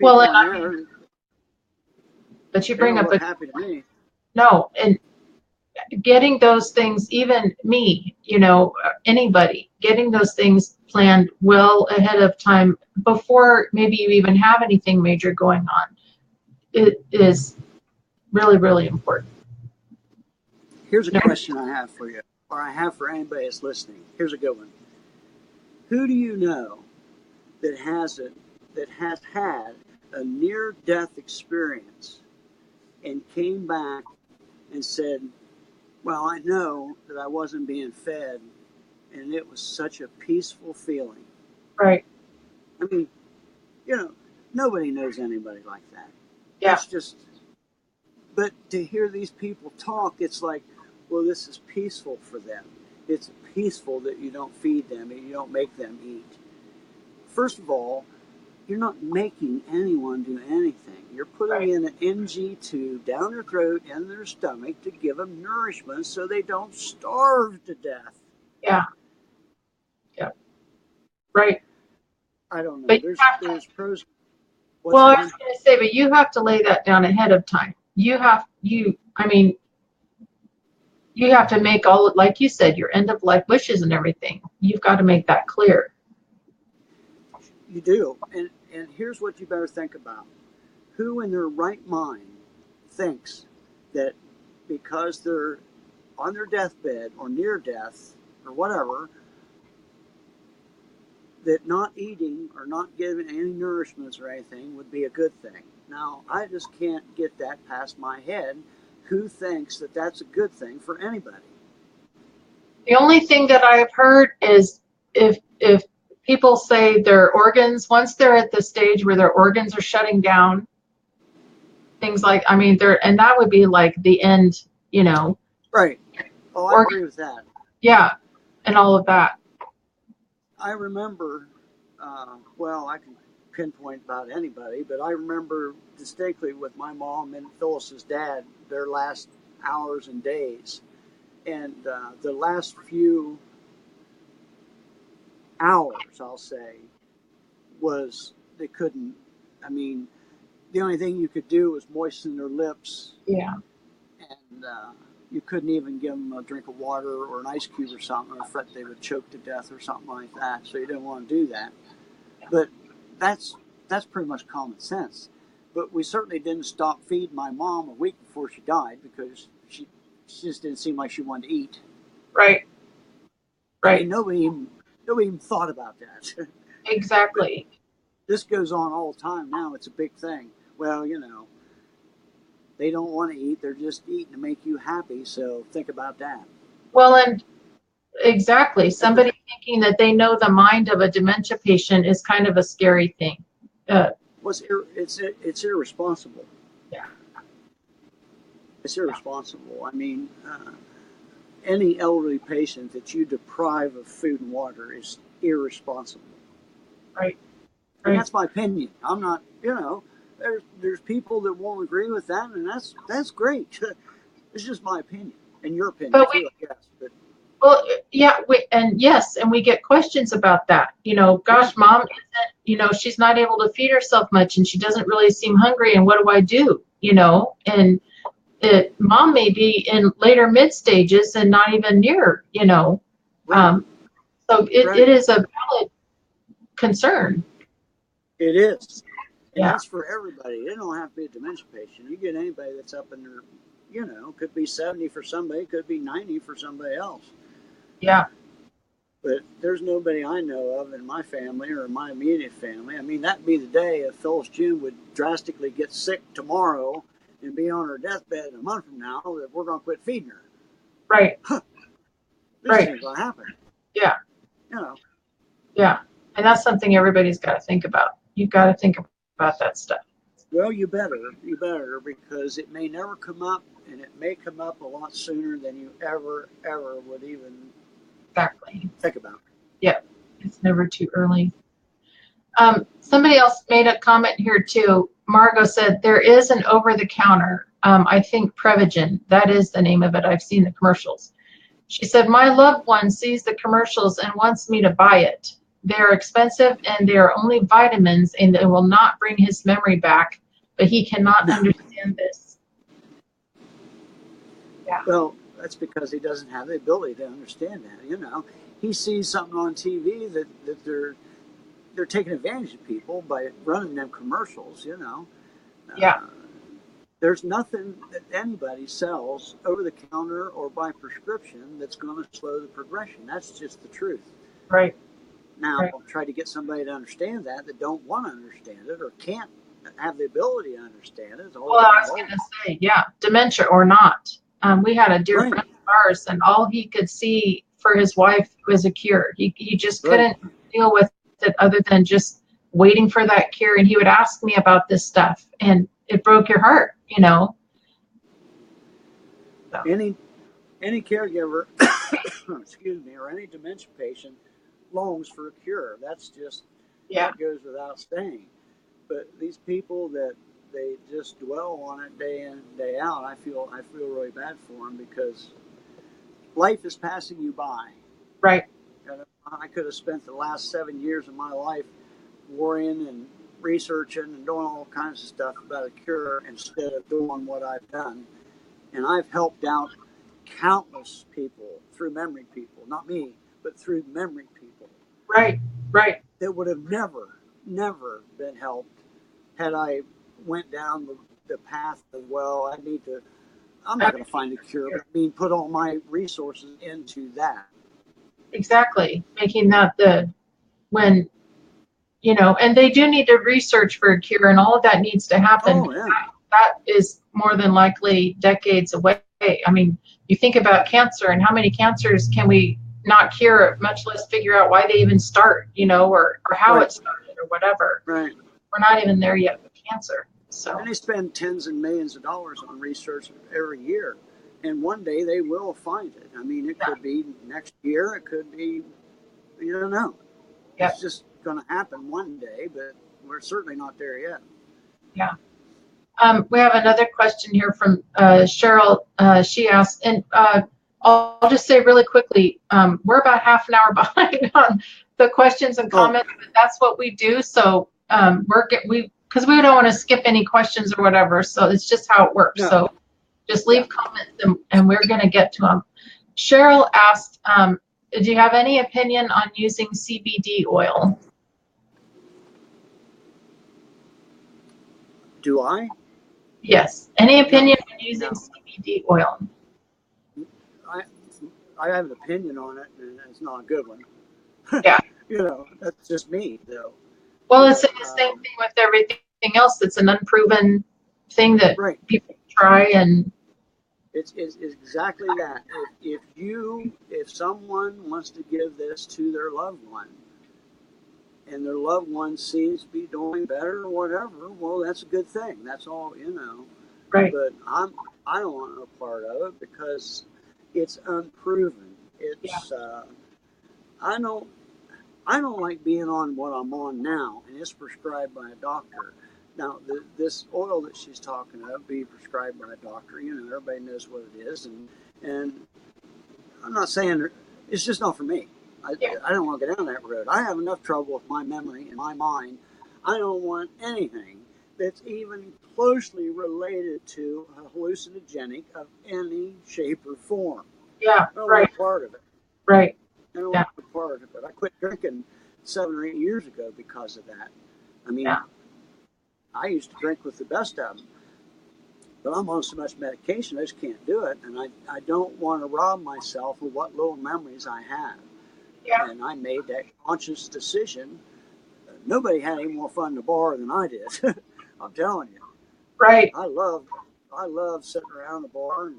Well, people and on I mean, there, but you they bring don't up look a happy to me. no, and getting those things, even me, anybody, getting those things planned well ahead of time before maybe you even have anything major going on, it is really, really important. Here's a question I have for you, or I have for anybody that's listening. Here's a good one. Who do you know that has had a near death experience and came back and said, well, I know that I wasn't being fed and it was such a peaceful feeling. Right. I mean, you know, nobody knows anybody like that. Yeah. That's just, but to hear these people talk, it's like, well, this is peaceful for them. It's peaceful that you don't feed them and you don't make them eat. First of all, you're not making anyone do anything. You're putting Right. in an NG tube down their throat and their stomach to give them nourishment so they don't starve to death. Yeah. Yeah. Right. I don't know. But you have to, There's pros. What's well, I that? was going to say, but you have to lay that down ahead of time. I mean, you have to make all, like you said, your end of life wishes and everything. You've got to make that clear. You do. And here's what you better think about. Who in their right mind thinks that because they're on their deathbed or near death or whatever, that not eating or not giving any nourishments or anything would be a good thing? Now, I just can't get that past my head. Who thinks that that's a good thing for anybody? The only thing that I've heard is if people say their organs, once they're at the stage where their organs are shutting down, things like, I mean, and that would be like the end, Right. Oh, I organ, agree with that. yeah, and all of that. I remember, well, I can pinpoint about anybody, but I remember distinctly with my mom and Phyllis's dad, their last hours and days. And the last few hours, I'll say, was they couldn't, I mean, the only thing you could do was moisten their lips, Yeah, and you couldn't even give them a drink of water or an ice cube or something, or fret they would choke to death or something like that. So you didn't want to do that. But that's that's pretty much common sense. But we certainly didn't stop feeding my mom a week before she died because she just didn't seem like she wanted to eat. right, I mean, right, nobody even thought about that. But exactly. this goes on all the time now. It's a big thing. Well, they don't want to eat. They're just eating to make you happy. So think about that. Well, and exactly, somebody thinking that they know the mind of a dementia patient is kind of a scary thing. Uh, It's irresponsible. yeah, It's yeah, irresponsible. I mean, any elderly patient that you deprive of food and water is irresponsible. Right. And Right. that's my opinion. I'm not, there's people that won't agree with that, and that's great. It's just my opinion, and your opinion But too, I guess. But well, yeah, and yes, and we get questions about that. yeah, Gosh, mom isn't, she's not able to feed herself much and she doesn't really seem hungry. And what do I do? And mom may be in later mid stages and not even near, right, um, so it right. is a valid concern. It is, and Yeah. that's for everybody. It don't have to be a dementia patient. You get anybody that's up in their, could be 70 for somebody, could be 90 for somebody else. Yeah. But there's nobody I know of in my family or in my immediate family. I mean, that'd be the day if Phyllis June would drastically get sick tomorrow and be on her deathbed a month from now, that we're going to quit feeding her. Right. This Right. isn't going to happen. Yeah. You know. Yeah. And that's something everybody's got to think about. You've got to think about that stuff. Well, you better, because it may never come up, and it may come up a lot sooner than you ever would even Exactly. think about. Yeah. It's never too early. Somebody else made a comment here too. Margot said there is an over-the-counter, I think Prevagen. That is the name of it. I've seen the commercials. She said, my loved one sees the commercials and wants me to buy it. They're expensive and they are only vitamins and they will not bring his memory back, but he cannot No. understand this. Yeah. Well, that's because he doesn't have the ability to understand that. He sees something on TV that they're taking advantage of people by running them commercials. Yeah. Uh, there's nothing that anybody sells over the counter or by prescription that's going to slow the progression. That's just the truth. Right. Now, Right. try to get somebody to understand that don't want to understand it or can't have the ability to understand it. It's a whole Well, I different was going ballgame. to say, yeah, dementia or not. We had a dear Right, friend of ours, and all he could see for his wife was a cure. He just right. couldn't deal with it other than just waiting for that cure. And he would ask me about this stuff, and it broke your heart. So, Any any caregiver, excuse me, or any dementia patient longs for a cure. yeah, That goes without saying. But these people that they just dwell on it day in day out, I feel really bad for them, because life is passing you by. right, And I could have spent the last 7 years of my life worrying and researching and doing all kinds of stuff about a cure instead of doing what I've done. And I've helped out countless people through memory people, not me, but through memory people right, right. that would have never been helped had I went down the path of, well, I'm not going to find a cure, but put all my resources into that. Exactly. Making that when, and they do need to research for a cure, and all of that needs to happen. Oh yeah, That is more than likely decades away. I mean, you think about cancer and how many cancers can we not cure, much less figure out why they even start, or how right, it started or whatever. right. We're not even there yet with cancer. And So, they spend tens and millions of dollars on research every year. And one day they will find it. I mean, it yeah, could be next year, it could be, you don't know. yeah, It's just going to happen one day, but we're certainly not there yet. yeah. We have another question here from Cheryl. She asked, and I'll just say really quickly, we're about half an hour behind on the questions and Oh, comments, but that's what we do. So because we don't want to skip any questions or whatever. So it's just how it works. no, So just yeah. leave comments and we're going to get to them. Cheryl asked, do you have any opinion on using CBD oil? Do I? Yes. Any No, opinion on using no. CBD oil? I, I have an opinion on it, and it's not a good one. Yeah. That's just me, though. Well, You it's the know, same thing with everything else. That's an unproven thing that right. people try and It's exactly that. If someone wants to give this to their loved one, and their loved one seems to be doing better or whatever, well, that's a good thing. That's all. right, But I don't want no part of it, because It's unproven. Yeah. It's I don't I don't like being on what I'm on now, and it's prescribed by a doctor. Now, this oil that she's talking of being prescribed by a doctor, everybody knows what it is, and I'm not saying it's just not for me. I, Yeah. I don't want to go down that road. I have enough trouble with my memory and my mind. I don't want anything that's even closely related to a hallucinogenic of any shape or form. Yeah. I don't Right. want part of it. Right. I don't Yeah. want part of it. I quit drinking 7 or 8 years ago because of that. I Yeah. mean, I used to drink with the best of them, but I'm on so much medication I just can't do it, and I don't want to rob myself of what little memories I have. Yeah. And I made that conscious decision. Nobody had any more fun in the bar than I did. I'm telling you, Right. I love I love sitting around the bar and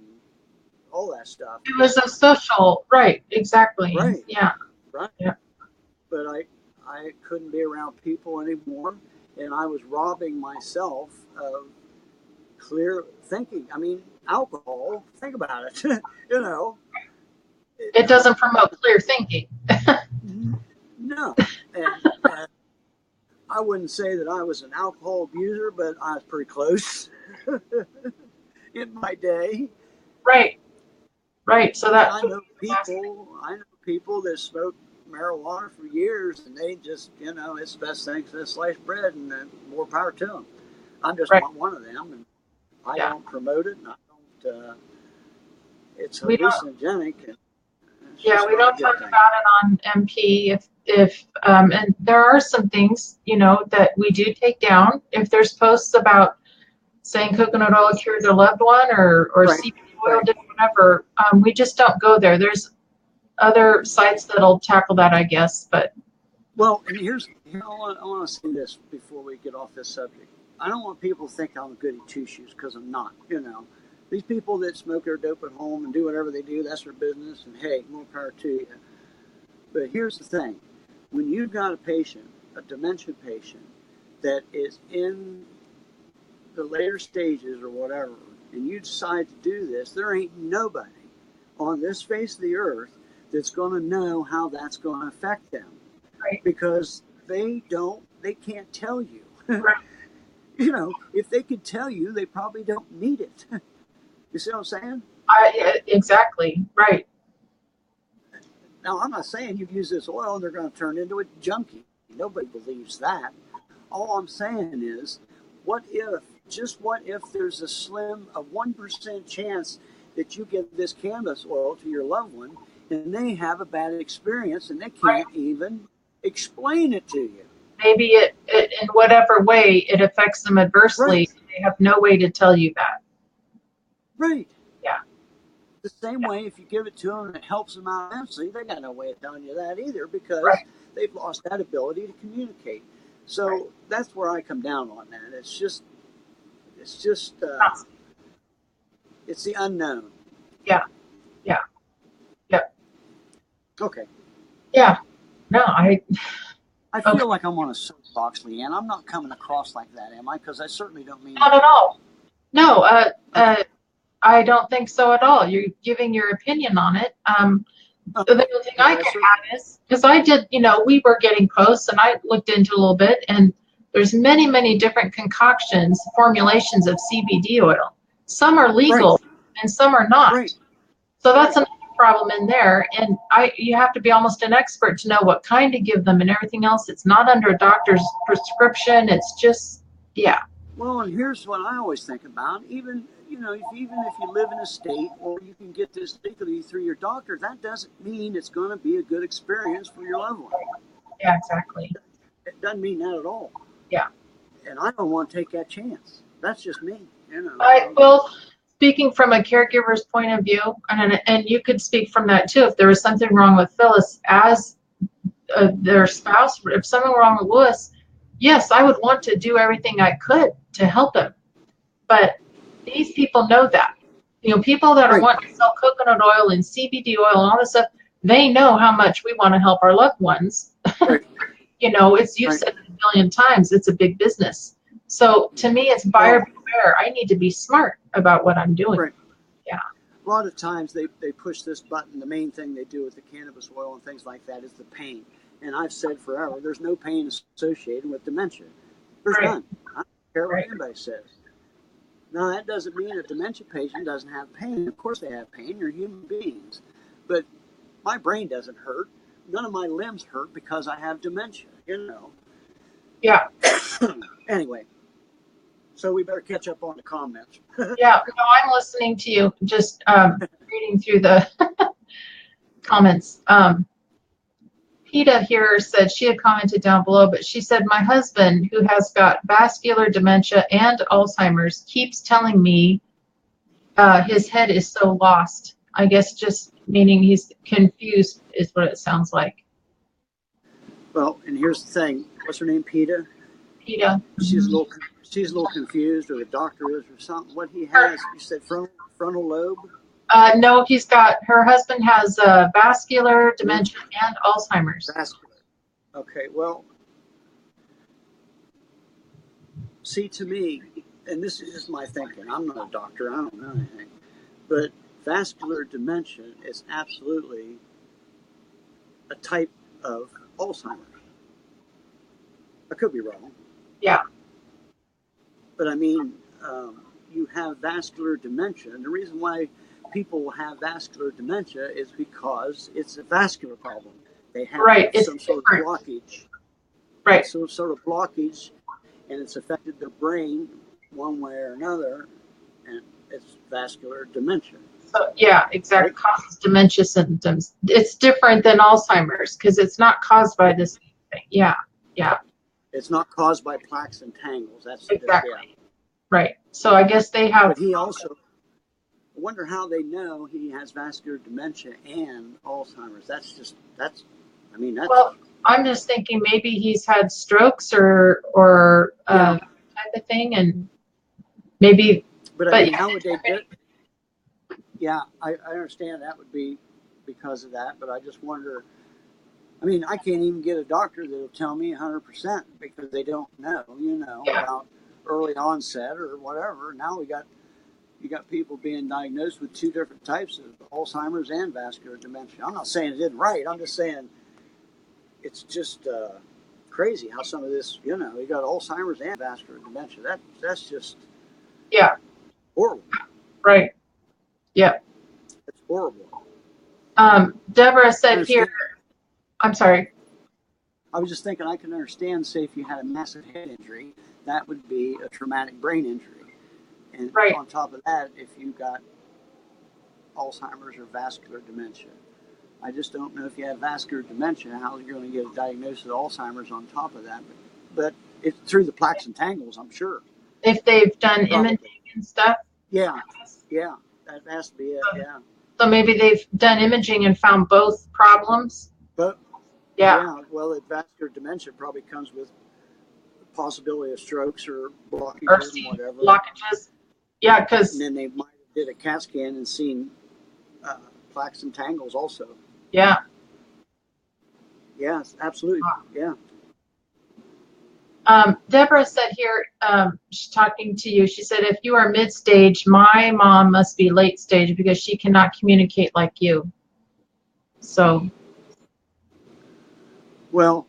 all that stuff. It But was a social. Right. Exactly. right, Yeah. right. Yeah. But I couldn't be around people anymore, and I was robbing myself of clear thinking. I mean, alcohol. Think about it. you know, it, It doesn't promote clear thinking. no, and, and I wouldn't say that I was an alcohol abuser, but I was pretty close in my day. Right. Right. So And that would be the last thing. I know people that smoke marijuana for years, and they just, it's the best thing since sliced bread, and more power to them. I'm just Right. not one of them, and I Yeah. don't promote it, and I don't. It's We don't. hallucinogenic, and it's Yeah. just We not a don't good talk thing. about it on MP. If and there are some things that we do take down. If there's posts about saying coconut oil cured their loved one or Right, CBD oil right. did whatever, we just don't go there. There's other sites that'll tackle that, I guess. But Well, and I want to say this before we get off this subject. I don't want people to think I'm a goody two shoes because I'm not. These people that smoke their dope at home and do whatever they do, that's their business, and hey, more power to you. But here's the thing: when you've got a patient, a dementia patient, that is in the later stages or whatever, and you decide to do this, there ain't nobody on this face of the earth that's going to know how that's going to affect them right, because they can't tell you. right. If they could tell you, they probably don't need it. You see what I'm saying? Exactly, right. Now, I'm not saying you use this oil and they're going to turn into a junkie. Nobody believes that. All I'm saying is, what if, just what if there's a 1% chance that you give this cannabis oil to your loved one and they have a bad experience and they Right. can't even explain it to you? Maybe it in whatever way it affects them Right, adversely. They have no way to tell you that. right. Yeah, The same yeah, way, if you give it to them and it helps them out immensely, they got no way of telling you that either because right, they've lost that ability to communicate. right. So that's where I come down on that. It's just, it's the unknown. Yeah, yeah, yeah, Okay. yeah. No, I I okay. feel like I'm on a soapbox, Leanne. I'm not coming across like that, am I? Because I certainly don't mean Not that at at all. all. No, Okay. I don't think so at all. You're giving your opinion on it. The Okay. only thing I Okay. I could certainly. add is because I did, we were getting posts and I looked into a little bit, and there's many, many different concoctions, formulations of CBD oil. Some are Right. legal and some are not. Right. So that's Right. another problem in there. And you have to be almost an expert to know what kind to give them and everything else. It's not under a doctor's prescription. It's just, yeah, Well, and here's what I always think about: even if you live in a state or you can get this legally through your doctor, that doesn't mean it's going to be a good experience for your loved one. yeah, exactly. It doesn't mean that at all. Yeah. And I don't want to take that chance. That's just me. Well, speaking from a caregiver's point of view, and you could speak from that too, if there was something wrong with Phyllis as their spouse, if something wrong with Lewis, yes, I would want to do everything I could to help him. But these people know that. People that are Right. wanting to sell coconut oil and CBD oil and all this stuff, they know how much we want to help our loved ones. Right. It's you've Right. said it a billion times, it's a big business. So to me, it's buyer Well, beware. I need to be smart about what I'm doing. right. Yeah. lot of times they push this button. The main thing they do with the cannabis oil and things like that is the pain. And I've said forever, there's no pain associated with dementia. There's Right. none. I don't care what Right. anybody says. Now, that doesn't mean a dementia patient doesn't have pain. Of course they have pain. They're human beings. But my brain doesn't hurt. None of my limbs hurt because I have dementia, Yeah. Anyway, so we better catch up on the comments. Yeah. No, I'm listening to you. Just reading through the comments. PETA here said she had commented down below, but she said, my husband, who has got vascular dementia and Alzheimer's, keeps telling me his head is so lost. I guess just meaning he's confused is what it sounds like. Well, and here's the thing. What's her name, PETA? PETA. She's a little confused, or the doctor is, or something. What he has, you said frontal lobe? No, her husband has vascular dementia and Alzheimer's. Vascular. Okay, well, see, to me, and this is just my thinking, I'm not a doctor, I don't know anything, but vascular dementia is absolutely a type of Alzheimer's. I could be wrong. Yeah. But I mean, you have vascular dementia, and the reason why people have vascular dementia is because it's a vascular problem. They have some sort of blockage. Right. Some sort of blockage, and it's affected their brain one way or another, and it's vascular dementia. So, yeah, exactly. Right? Causes dementia symptoms. It's different than Alzheimer's because it's not caused by this thing. Yeah. Yeah. It's not caused by plaques and tangles. That's exactly. Yeah. Right. So I guess they have. But he also, I wonder how they know he has vascular dementia and Alzheimer's. Well, I'm just thinking maybe he's had strokes or type of thing, and maybe. But I mean, how would they do it? Yeah, I understand that would be because of that, but I just wonder. I mean, I can't even get a doctor that'll tell me 100% because they don't know, about early onset or whatever. Now you got people being diagnosed with two different types of Alzheimer's and vascular dementia. I'm not saying it isn't right. I'm just saying it's just crazy how some of this, you got Alzheimer's and vascular dementia. That's just horrible. Right. Yeah. It's horrible. Deborah said here. I'm sorry. I was just thinking I can understand, say, if you had a massive head injury, that would be a traumatic brain injury. And on top of that, if you got Alzheimer's or vascular dementia. I just don't know if you have vascular dementia, how you're going to get a diagnosis of Alzheimer's on top of that. But it's through the plaques and tangles, I'm sure. If they've done imaging and stuff? Yeah, that has to be it, So maybe they've done imaging and found both problems? But well, vascular dementia probably comes with the possibility of strokes or blockages or whatever. Blockages. Yeah, because. And then they might have did a CAT scan and seen plaques and tangles also. Yeah. Yes, absolutely. Yeah. Deborah said here, she's talking to you. She said, if you are mid-stage, my mom must be late stage because she cannot communicate like you. So. Well,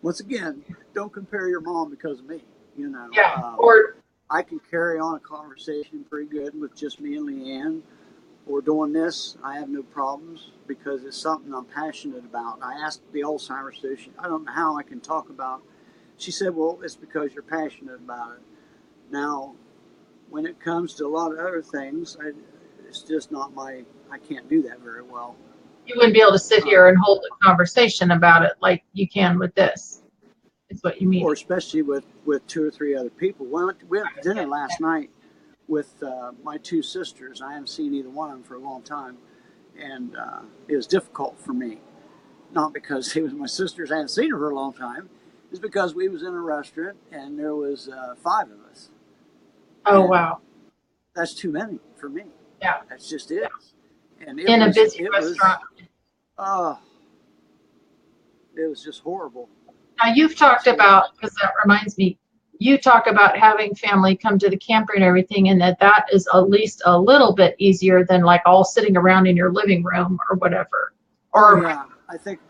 once again, don't compare your mom because of me. Yeah. I can carry on a conversation pretty good with just me and Leanne. Or doing this, I have no problems because it's something I'm passionate about. I asked the Alzheimer's Association, I don't know how I can talk about. She said, well, it's because you're passionate about it. Now, when it comes to a lot of other things, it's just not I can't do that very well. You wouldn't be able to sit here and hold a conversation about it like you can with this. Is what you mean. Or especially with two or three other people. We went to dinner last night with my two sisters. I haven't seen either one of them for a long time. And it was difficult for me. Not because they was my sisters, I hadn't seen her for a long time. It's because we was in a restaurant and there was 5 of us. Oh, wow. That's too many for me. Yeah. That's just it. And in a busy restaurant. It was just horrible. Now, you've talked about, because that reminds me, you talk about having family come to the camper and everything, and that is at least a little bit easier than like all sitting around in your living room or whatever. Oh Or yeah, I think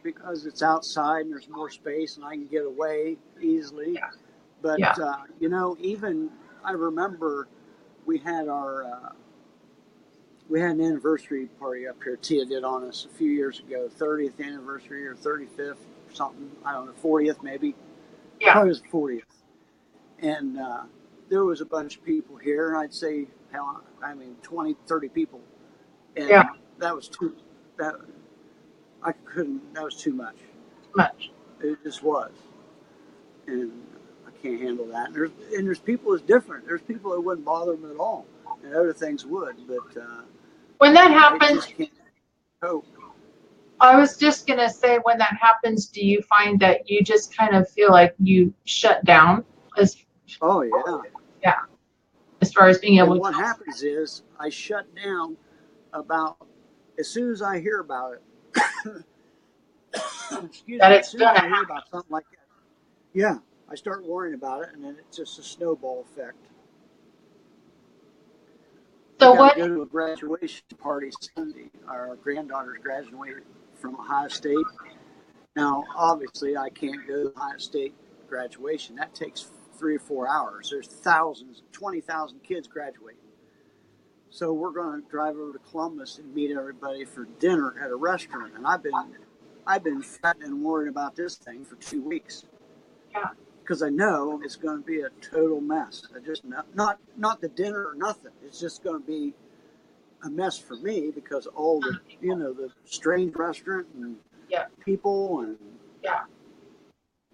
because it's outside and there's more space and I can get away easily. yeah, But yeah, even I remember we had our we had an anniversary party up here. Tia did on us a few years ago, 30th anniversary or 35th, something. I don't know, 40th maybe. yeah, Probably was 40th. And there was a bunch of people here, and I'd say, hell, I mean, 20, 30 people, yeah, and that was too. That I couldn't. That was too much. much. It just was, and I can't handle that. And there's people that's different. There's people that wouldn't bother them at all, and other things would. But When that I happens, just can't cope. I was just gonna say, when that happens, do you find that you just kind of feel like you shut down as Oh yeah. yeah, as far as being And able to what happens is I shut down about as soon as I hear about it. Excuse that me. As it's soon as gonna I hear happen? about something like that, yeah, I start worrying about it, and then it's just a snowball effect. We So got to what? go to a graduation party Sunday. Our granddaughter's graduated from Ohio State. Now, obviously, I can't go to Ohio State graduation. That takes 3 or 4 hours. There's thousands, 20,000 kids graduating. So we're going to drive over to Columbus and meet everybody for dinner at a restaurant. And I've been fretting and worrying about this thing for 2 weeks Yeah, because I know it's going to be a total mess. I just not the dinner or nothing. It's just going to be a mess for me because all the the strange restaurant and yeah, people and yeah.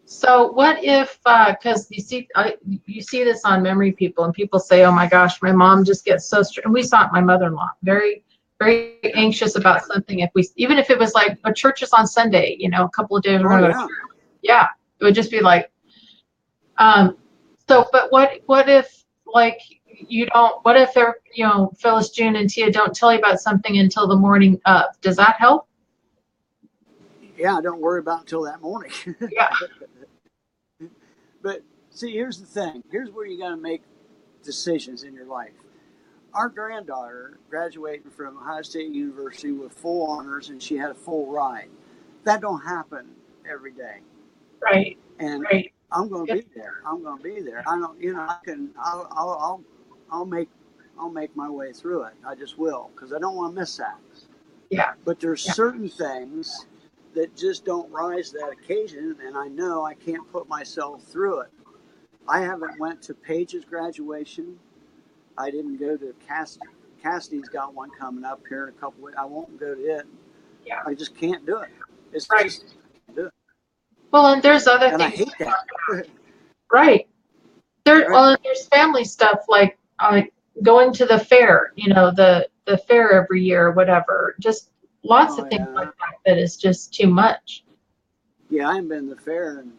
So what if, because you see this on Memory People, and people say, "Oh my gosh, my mom just gets so stressed." And we saw it, my mother-in-law, very, very yeah. anxious about something. If we, even if it was like a church is on Sunday, a couple of days we're Oh gonna go to yeah. church. Yeah, it would just be like, um. So, but what if like you don't? What if they're, Phyllis, June, and Tia don't tell you about something until the morning of? Does that help? Yeah, don't worry about it until that morning. Yeah, But see, here's the thing. Here's where you got to make decisions in your life. Our granddaughter graduating from Ohio State University with full honors, and she had a full ride. That don't happen every day, right, and right. I'm going to Good. be there. I'm going to be there. I don't, I can. I'll make. I'll make my way through it. I just will because I don't want to miss that. Yeah, But there's yeah, certain things that just don't rise to that occasion, and I know I can't put myself through it. I haven't went to Paige's graduation. I didn't go to Cassidy. Cassidy's got one coming up here in a couple weeks. I won't go to it. yeah. I just can't do it. It's Right. just I can't do it, Well, and there's other and I things. hate that. Right. Right? Well, there's family stuff like going to the fair, the fair every year or whatever. Just lots Oh of things like yeah, that is just too much. yeah. I haven't been to the fair in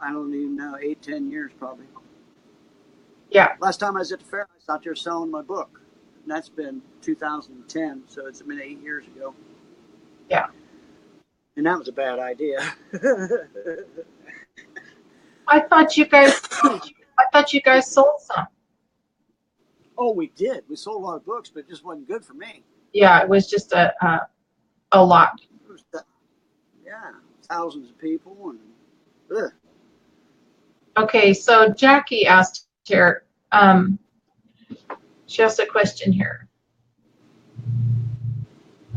I don't even know 8, 10 years probably. Yeah, Last time I was at the fair, I was out there selling my book, and that's been 2010, so it's been 8 years ago. yeah. And that was a bad idea. I thought you guys, I thought you guys sold some. Oh, we did. We sold a lot of books, but it just wasn't good for me. Yeah, it was just a lot. It was, yeah, thousands of people, and ugh. Okay, so Jackie asked here. She asked a question here.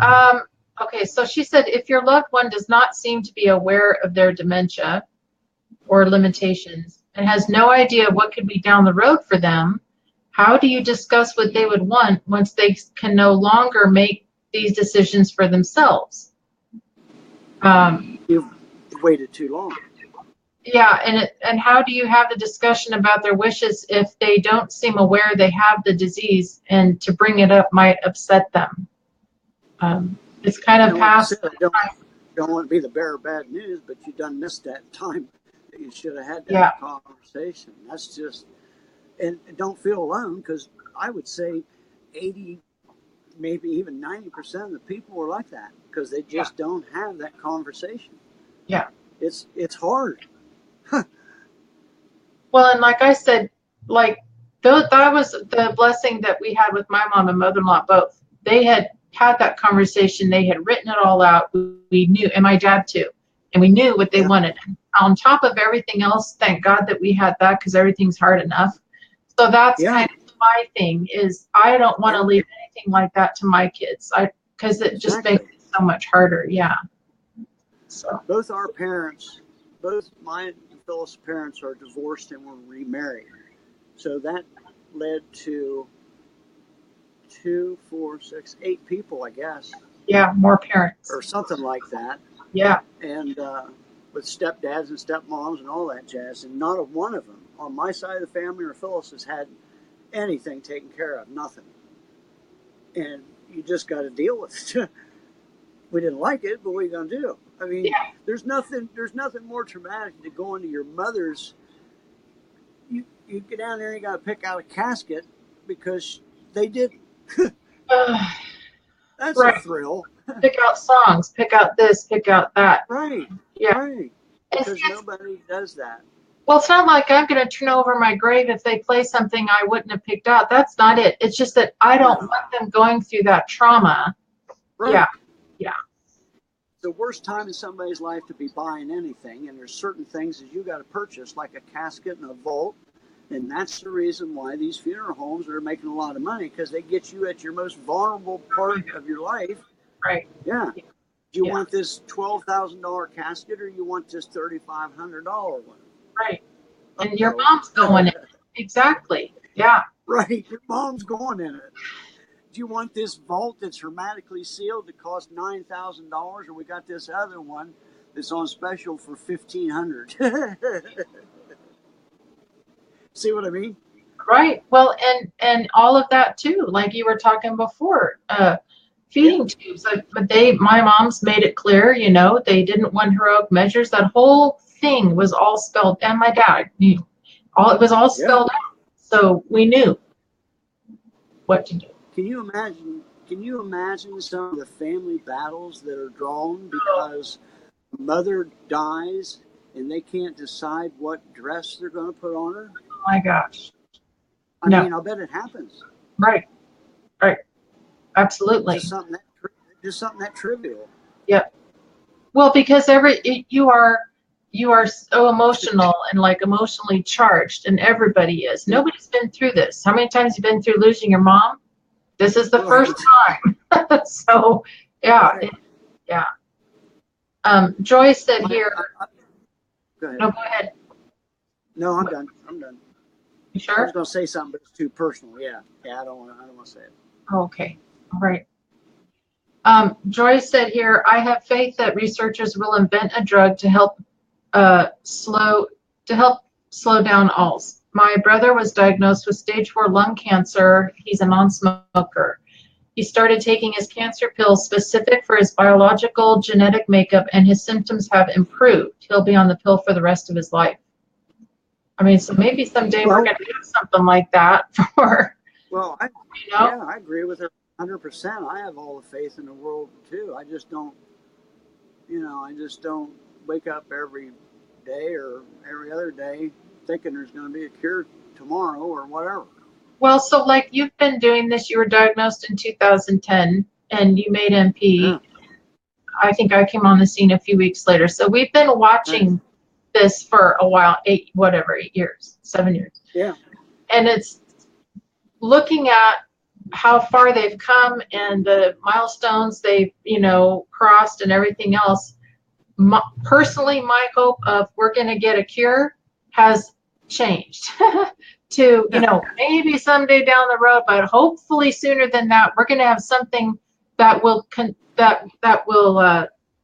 Um, okay, so she said, if your loved one does not seem to be aware of their dementia or limitations and has no idea what could be down the road for them, how do you discuss what they would want once they can no longer make these decisions for themselves? Um, You've waited too long. yeah, and how do you have the discussion about their wishes if they don't seem aware they have the disease, and to bring it up might upset them? It's kind of Like you past said, I don't want to be the bearer of bad news, but you done missed that time that you should have had that yeah, conversation. That's just, and don't feel alone because I would say 80, maybe even 90% of the people are like that because they yeah, just don't have that conversation. yeah. it's hard. Well, and like I said, like that was the blessing that we had with my mom and mother-in-law both. They had had that conversation. They had written it all out. We knew, and my dad too, and we knew what they Yeah, wanted. On top of everything else, thank God that we had that because everything's hard enough. So that's yeah, kind of my thing is I don't want to yeah, leave anything like that to my kids. Because it just makes exactly. it so much harder. Yeah. So Both our parents, both my and Phyllis' parents are divorced and were remarried. So that led to two, four, six, eight people, I guess, yeah, more parents. or something like that. Yeah. And with stepdads and stepmoms and all that jazz. And not a one of them on my side of the family or Phyllis has had anything taken care of, nothing. And you just got to deal with it. We didn't like it, but what are you going to do? I mean, Yeah. there's nothing more traumatic than going to your mother's. You get down there and you got to pick out a casket because they didn't. That's a Right. thrill. Pick out songs, pick out this, pick out that. Right, Yeah. right. And see, Because nobody does that. well, it's not like I'm going to turn over my grave if they play something I wouldn't have picked out. That's not it. It's just that I don't No. want them going through that trauma. Yeah. Right. Yeah. The worst time in somebody's life to be buying anything, and there's certain things that you got to purchase, like a casket and a vault. And that's the reason why these funeral homes are making a lot of money because they get you at your most vulnerable part of your life. Right. Yeah. Do you Yeah. want this $12,000 casket or you want this $3,500 one? Right. And your Uh-oh. mom's going in. Exactly. Yeah. Right. Your mom's going in it. Do you want this vault that's hermetically sealed that costs $9,000 or we got this other one that's on special for $1,500? See what I mean? Right. Well, and all of that too, like you were talking before, Yeah. feeding tubes. But my mom's made it clear, they didn't want heroic measures. That whole thing was all spelled, and my dad knew it was all Yeah. spelled out. So we knew what to do. Can you imagine? Can you imagine some of the family battles that are drawn Oh because mother dies and they can't decide what dress they're going to put on her? my gosh. I No. mean, I'll bet it happens. Right. Right. Just Absolutely. something that just something that trivial. Yep. Well, because you are so emotional and like emotionally charged, and everybody is. Yeah. Nobody's been through this. How many times have you been through losing your mom? This is the first Right. time. So yeah, Right. yeah. Joy said I, here. I, go ahead. No, go ahead. No, I'm done. I'm done. You I was sure? going to say something, but it's too personal. Yeah. Yeah. I don't want. I don't want to say it. Okay. All right. Joy said here, I have faith that researchers will invent a drug to help slow down alz. My brother was diagnosed with stage 4 lung cancer. He's a non-smoker. He started taking his cancer pills specific for his biological genetic makeup, and his symptoms have improved. He'll be on the pill for the rest of his life. I mean, so maybe someday we're Well, going to do something like that for, well, you know, yeah, I agree with her 100%. I have all the faith in the world too. I just don't, I just don't wake up every day or every other day thinking there's going to be a cure tomorrow or whatever. well, so like you've been doing this, you were diagnosed in 2010 and you made Yeah. MP. I think I came on the scene a few weeks later. So we've been Right. watching this for a while, 8 years, 7 years. Yeah. And it's looking at how far they've come and the milestones they've, crossed and everything else. Personally, my hope of we're going to get a cure has changed to, maybe someday down the road, but hopefully sooner than that, we're going to have something that will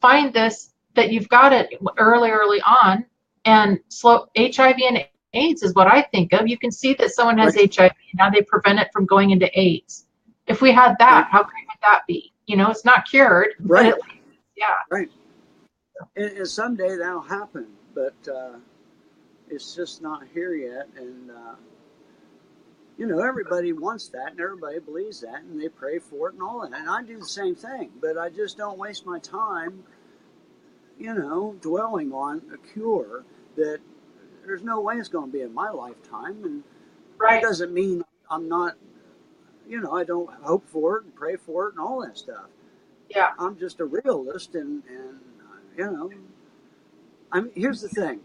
find this, that you've got it early on, and slow. HIV and AIDS is what I think of. You can see that someone has Right. HIV, now they prevent it from going into AIDS. If we had Right. that, how great would that be? It's not cured, but Right. at least, yeah. Right. And someday that'll happen, but it's just not here yet. And everybody wants that, and everybody believes that, and they pray for it and all that. And I do the same thing, but I just don't waste my time dwelling on a cure that there's no way it's going to be in my lifetime. And that Right. doesn't mean I'm not, I don't hope for it and pray for it and all that stuff. Yeah. I'm just a realist, and you know, here's the thing.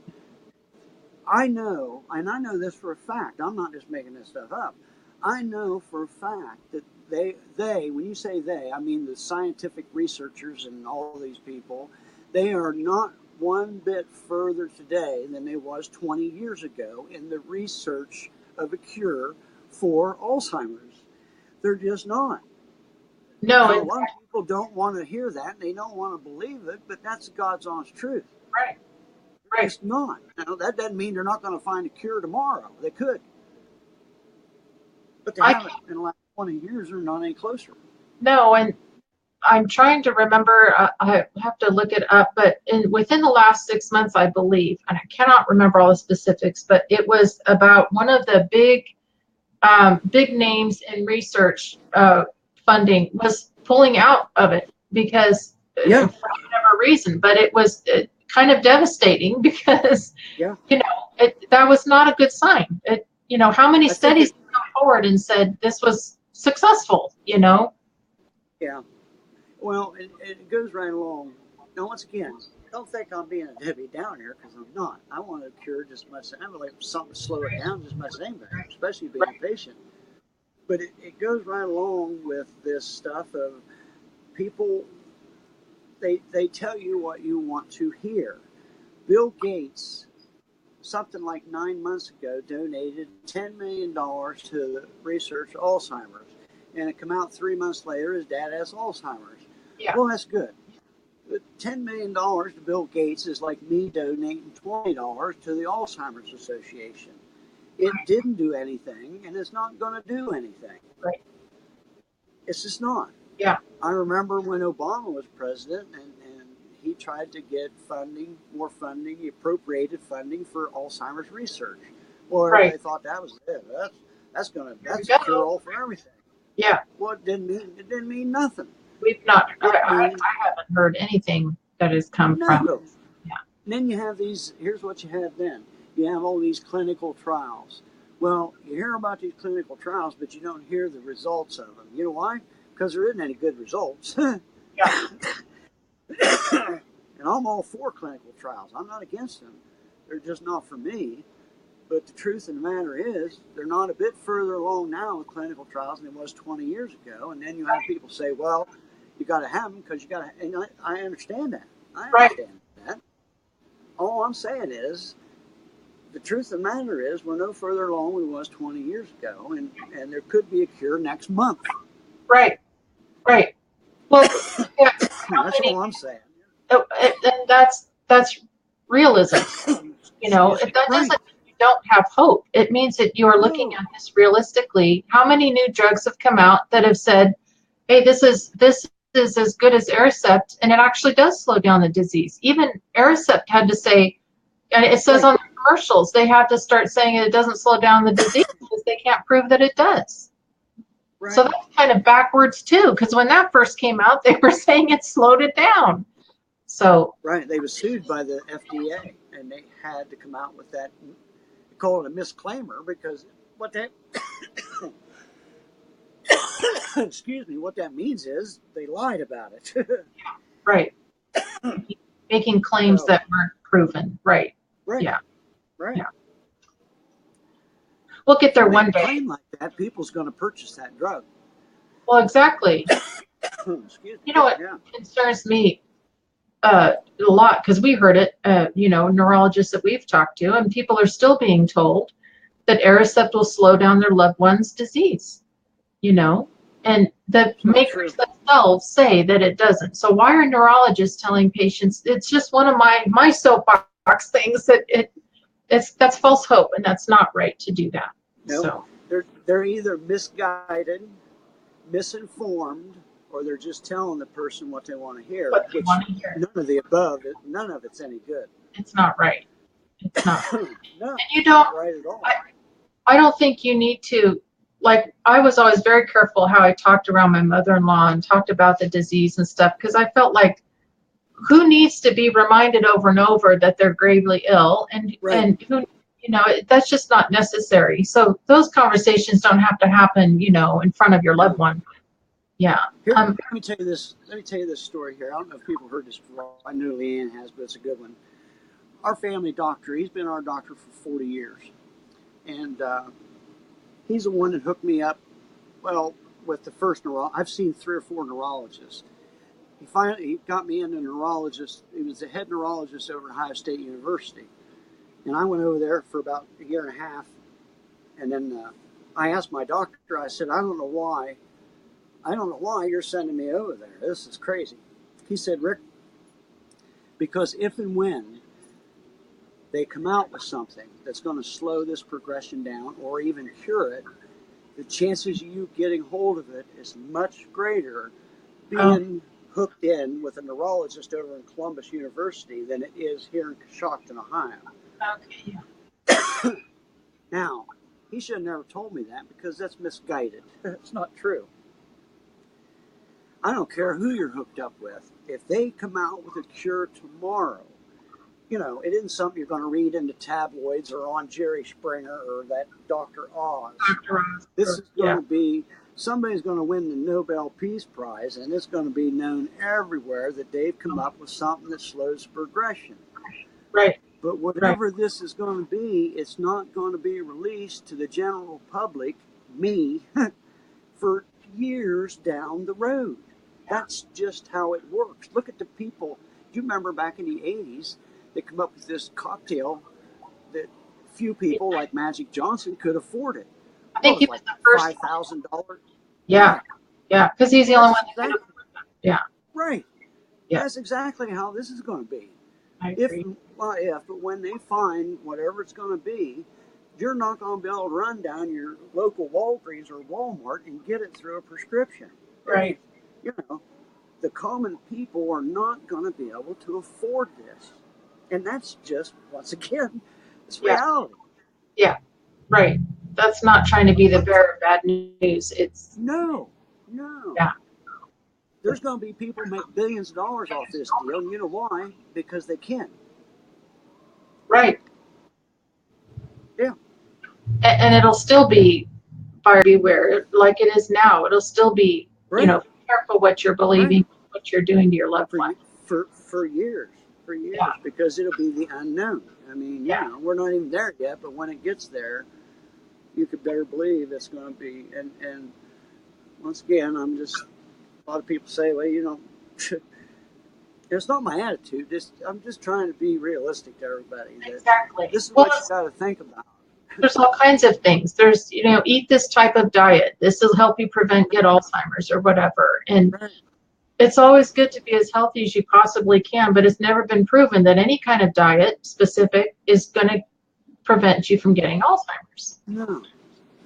I know, and I know this for a fact. I'm not just making this stuff up. I know for a fact that when you say they, I mean the scientific researchers and all these people, they are not one bit further today than they was 20 years ago in the research of a cure for Alzheimer's. They're just not. No, Now, a it's lot of people don't want to hear that and they don't want to believe it, but that's God's honest truth. right. They're Right. just not. That doesn't mean they're not going to find a cure tomorrow. They could, but they I haven't can in the last 20 years. They're not any closer. no, and I'm trying to remember. I have to look it up, but within the last 6 months, I believe, and I cannot remember all the specifics, but it was about one of the big names in research funding was pulling out of it because Yeah, for whatever reason. But it was kind of devastating because yeah. that was not a good sign. How many I think studies it. come forward and said this was successful? Yeah. Well, it goes right along. Now, once again, don't think I'm being a Debbie Downer here because I'm not. I want a cure just as much. I would like something to slow it down just as much as anybody, especially being a Right. patient. But it goes right along with this stuff of people. They tell you what you want to hear. Bill Gates, something like 9 months ago, donated $10 million to the research of Alzheimer's. And it come out 3 months later, his dad has Alzheimer's. Yeah. Well, that's good. But $10 million to Bill Gates is like me donating $20 to the Alzheimer's Association. It Right. didn't do anything, and it's not going to do anything. Right. It's just not. Yeah. I remember when Obama was president, and he tried to get funding, more funding, he appropriated funding for Alzheimer's research. Well, Right. everybody thought that was it. There we That's a cure go. all for everything. Yeah. Well, it didn't mean nothing. We've not. It means I haven't heard anything that has come from. no. Yeah. And then you have these. Here's what you have then. You have all these clinical trials. Well, you hear about these clinical trials, but you don't hear the results of them. You know why? Because there isn't any good results. Yeah. And I'm all for clinical trials. I'm not against them. They're just not for me. But the truth of the matter is, they're not a bit further along now with clinical trials than it was 20 years ago. And then you have people say, well, you got to have them because you got to. And I understand that. I Right. understand that. All I'm saying is, the truth of the matter is, we're no further along than we was 20 years ago, and there could be a cure next month. Right. Right. Well, yeah, how That's many? all I'm saying. And that's realism. That Right. doesn't mean you don't have hope. It means that you are looking No. at this realistically. How many new drugs have come out that have said, "Hey, this is as good as Aricept, and it actually does slow down the disease." Even Aricept had to say, and it says Right. on the commercials, they have to start saying it doesn't slow down the disease because they can't prove that it does. So Right. that's kind of backwards too, because when that first came out, they were saying it slowed it down. So Right. They were sued by the FDA, and they had to come out with that. They call it a misclaimer because what that excuse me, what that means is they lied about it. right, making claims So that weren't proven. Right. right, Yeah. right. Yeah. We'll get If you there make one a day. claim like that, people's going to purchase that drug. Well, exactly. Excuse me. You know what Yeah. concerns me a lot, because we heard it, neurologists that we've talked to, and people are still being told that Aricept will slow down their loved one's disease. And the It's not makers true. themselves say that it doesn't. So why are neurologists telling patients? It's just one of my soapbox things that that's false hope, and that's not right to do that. No, So they're either misguided, misinformed, or they're just telling the person what they want to hear, what they which want to hear, none of the above, none of it's any good. it's not right. It's not. No, And you don't. not right at all. I don't think you need to, like, I was always very careful how I talked around my mother-in-law and talked about the disease and stuff, because I felt like who needs to be reminded over and over that they're gravely ill, Right. and who, that's just not necessary. So those conversations don't have to happen, in front of your loved No. one. Yeah. Here, Um, let me tell you this. Let me tell you this story here. I don't know if people heard this before. I know Leanne has, but it's a good one. Our family doctor. He's been our doctor for 40 years, and he's the one that hooked me up. Well, with the first I've seen 3 or 4 neurologists. He got me into a neurologist. He was the head neurologist over at Ohio State University, and I went over there for about a year and a half. And then I asked my doctor. I said, I don't know why you're sending me over there. This is crazy. He said, Rick, because if and when they come out with something that's going to slow this progression down or even cure it, the chances of you getting hold of it is much greater oh, being hooked in with a neurologist over in Columbus University than it is here in Coshocton, Ohio. okay. Now, he should have never told me that because that's misguided. It's not true. I don't care who you're hooked up with. If they come out with a cure tomorrow, it isn't something you're going to read in the tabloids or on Jerry Springer or that Dr. Oz. Dr. This Oscar. is going Yeah. to be somebody's going to win the Nobel Peace Prize, and it's going to be known everywhere that they've come up with something that slows progression. Right. But Right. whatever this is going to be, it's not going to be released to the general public, me, for years down the road. That's just how it works. Look at the people. Do you remember back in the 80s, they come up with this cocktail that few people like Magic Johnson could afford it? I What think was he it, was like the first one. $5,000? Yeah. Yeah, Yeah. Because he's the only one that's that could exactly afford that. Yeah. right. Yeah. That's exactly how this is going to be. I If, agree. well, if, but when they find whatever it's going to be, you're not going to be able to run down your local Walgreens or Walmart and get it through a prescription. It Right. ain't, you know, the common people are not going to be able to afford this. And that's just, once again, it's Yeah. reality. Yeah. Right. That's not trying to be the bearer of bad news. It's, No, no. yeah. There's going to be people make billions of dollars off this deal, and you know why? Because they can. Right. Yeah, And it'll still be buyer beware like it is now. It'll still be, right, be careful what you're right. believing, what you're doing to your loved For one. for years, Yeah. because it'll be the unknown. I mean, Yeah. we're not even there yet, but when it gets there, you could better believe it's going to be. And once again, a lot of people say, well, it's not my attitude. I'm just trying to be realistic to everybody that Exactly. this is Well, what you got to think about. there's all kinds of things. There's, eat this type of diet. This will help you prevent get Alzheimer's or whatever. And Right. it's always good to be as healthy as you possibly can, but it's never been proven that any kind of diet specific is going to prevent you from getting Alzheimer's. No,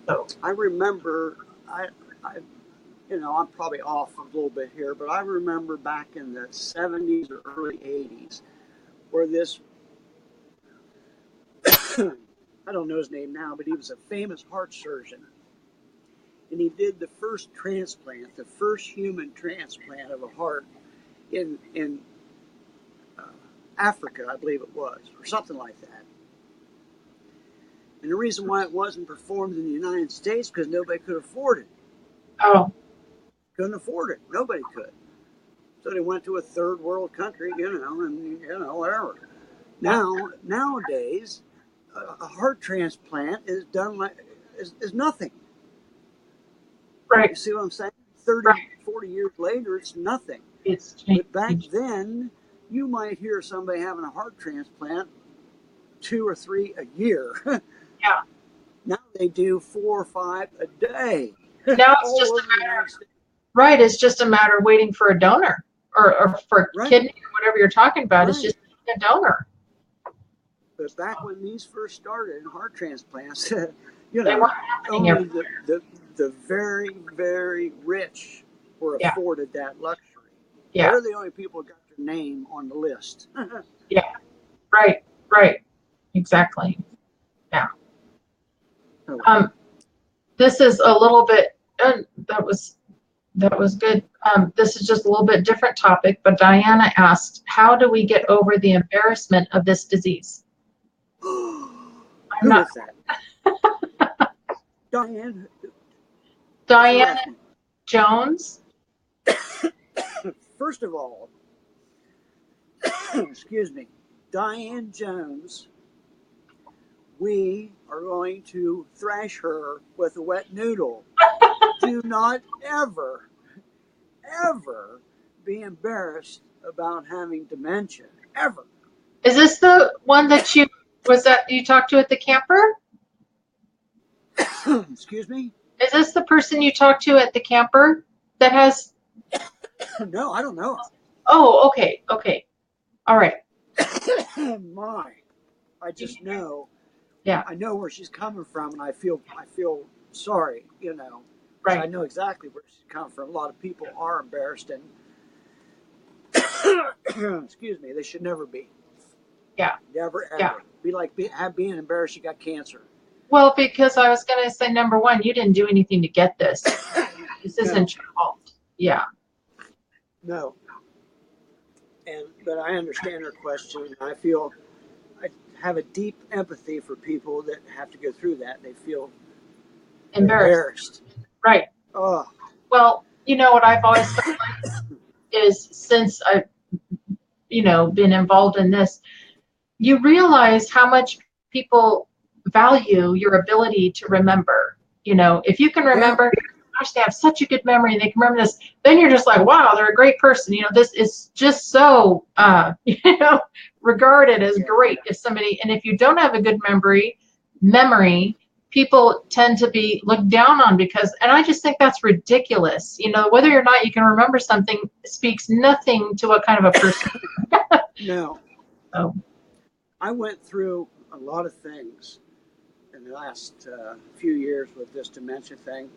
So, I remember. I I'm probably off a little bit here, but I remember back in the 70s or early 80s where this I don't know his name now, but he was a famous heart surgeon. And he did the first transplant, the first human transplant of a heart in uh, Africa, I believe it was, or something like that. And the reason why it wasn't performed in the United States because nobody could afford it. oh, Couldn't afford it. Nobody could. So they went to a third world country, and whatever. yeah, Nowadays, a heart transplant is done like is nothing. right, You see what I'm saying? 30, right. 40 years later, it's nothing. It's But back changed. then, you might hear somebody having a heart transplant 2 or 3 a year. Yeah. Now they do 4 or 5 a day Now it's all just a over the matter, United States. right. It's just a matter of waiting for a donor or for Right, kidney or whatever you're talking about. It's right. just a donor. But back when these first started in heart transplants, They weren't happening only every, the very, very rich were yeah, afforded that luxury. yeah, They're the only people who got their name on the list. yeah. Right, right. Exactly. Yeah. Oh, Um, this is a little bit, that was That was good. This is just a little bit different topic, but Diana asked, how do we get over the embarrassment of this disease? I'm Who not was that? Diane. What's her Diana last name? Jones. First of all, excuse me, Diane Jones. We are going to thrash her with a wet noodle. Do not ever, ever be embarrassed about having dementia. Ever. Is this the one that you talked to at the camper? Excuse me? Is this the person you talked to at the camper that has? No, I don't know. Oh, okay, okay, all right. My, I just know. Yeah, I know where she's coming from, and I feel sorry, because I right. know exactly where she's coming from. A lot of people are embarrassed, and excuse me, they should never be. Yeah, Never yeah. ever be like being embarrassed you got cancer. Well, because I was going to say, number one, you didn't do anything to get this. This No, isn't your fault. Yeah, no. But I understand her question. I have a deep empathy for people that have to go through that. They're embarrassed. embarrassed. Right. Oh, Well, you know what I've always felt is since I've, been involved in this, you realize how much people value your ability to remember. If you can yeah, remember, gosh, they have such a good memory and they can remember this, then you're just like, wow, they're a great person. This is just so, regarded as yeah, great if somebody, and if you don't have a good memory, people tend to be looked down on and I just think that's ridiculous. Whether or not you can remember something speaks nothing to what kind of a person. no. So, I went through a lot of things in the last few years with this dementia thing,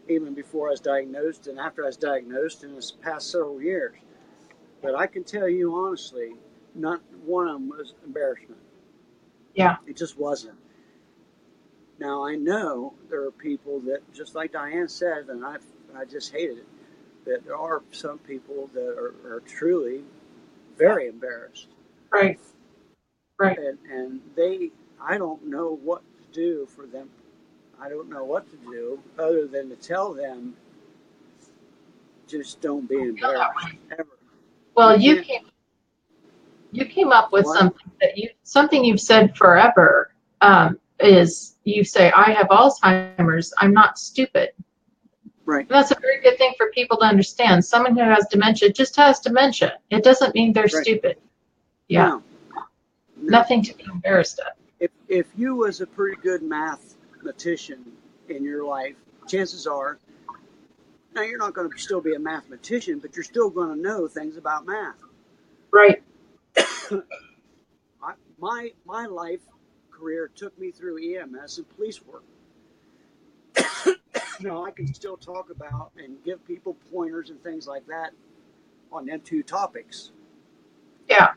even before I was diagnosed and after I was diagnosed in this past several years. But I can tell you honestly, not one of them was embarrassment. yeah, It just wasn't. Now I know there are people that, just like Diane said, and I just hated it, that there are some people that are truly very embarrassed, right, right. and I don't know what to do for them. I don't know what to do other than to tell them, just don't be Feel that embarrassed way. ever. You Well, can't. you came up with What? something you've said forever, is you say, I have Alzheimer's, I'm not stupid. Right. And that's a very good thing for people to understand. Someone who has dementia just has dementia. It doesn't mean they're Right. stupid. Yeah, No. No. nothing to be embarrassed of. If you was a pretty good mathematician in your life, chances are, now you're not going to still be a mathematician, but you're still going to know things about math. Right, My life career took me through EMS and police work. Now I can still talk about and give people pointers and things like that on them two topics. yeah.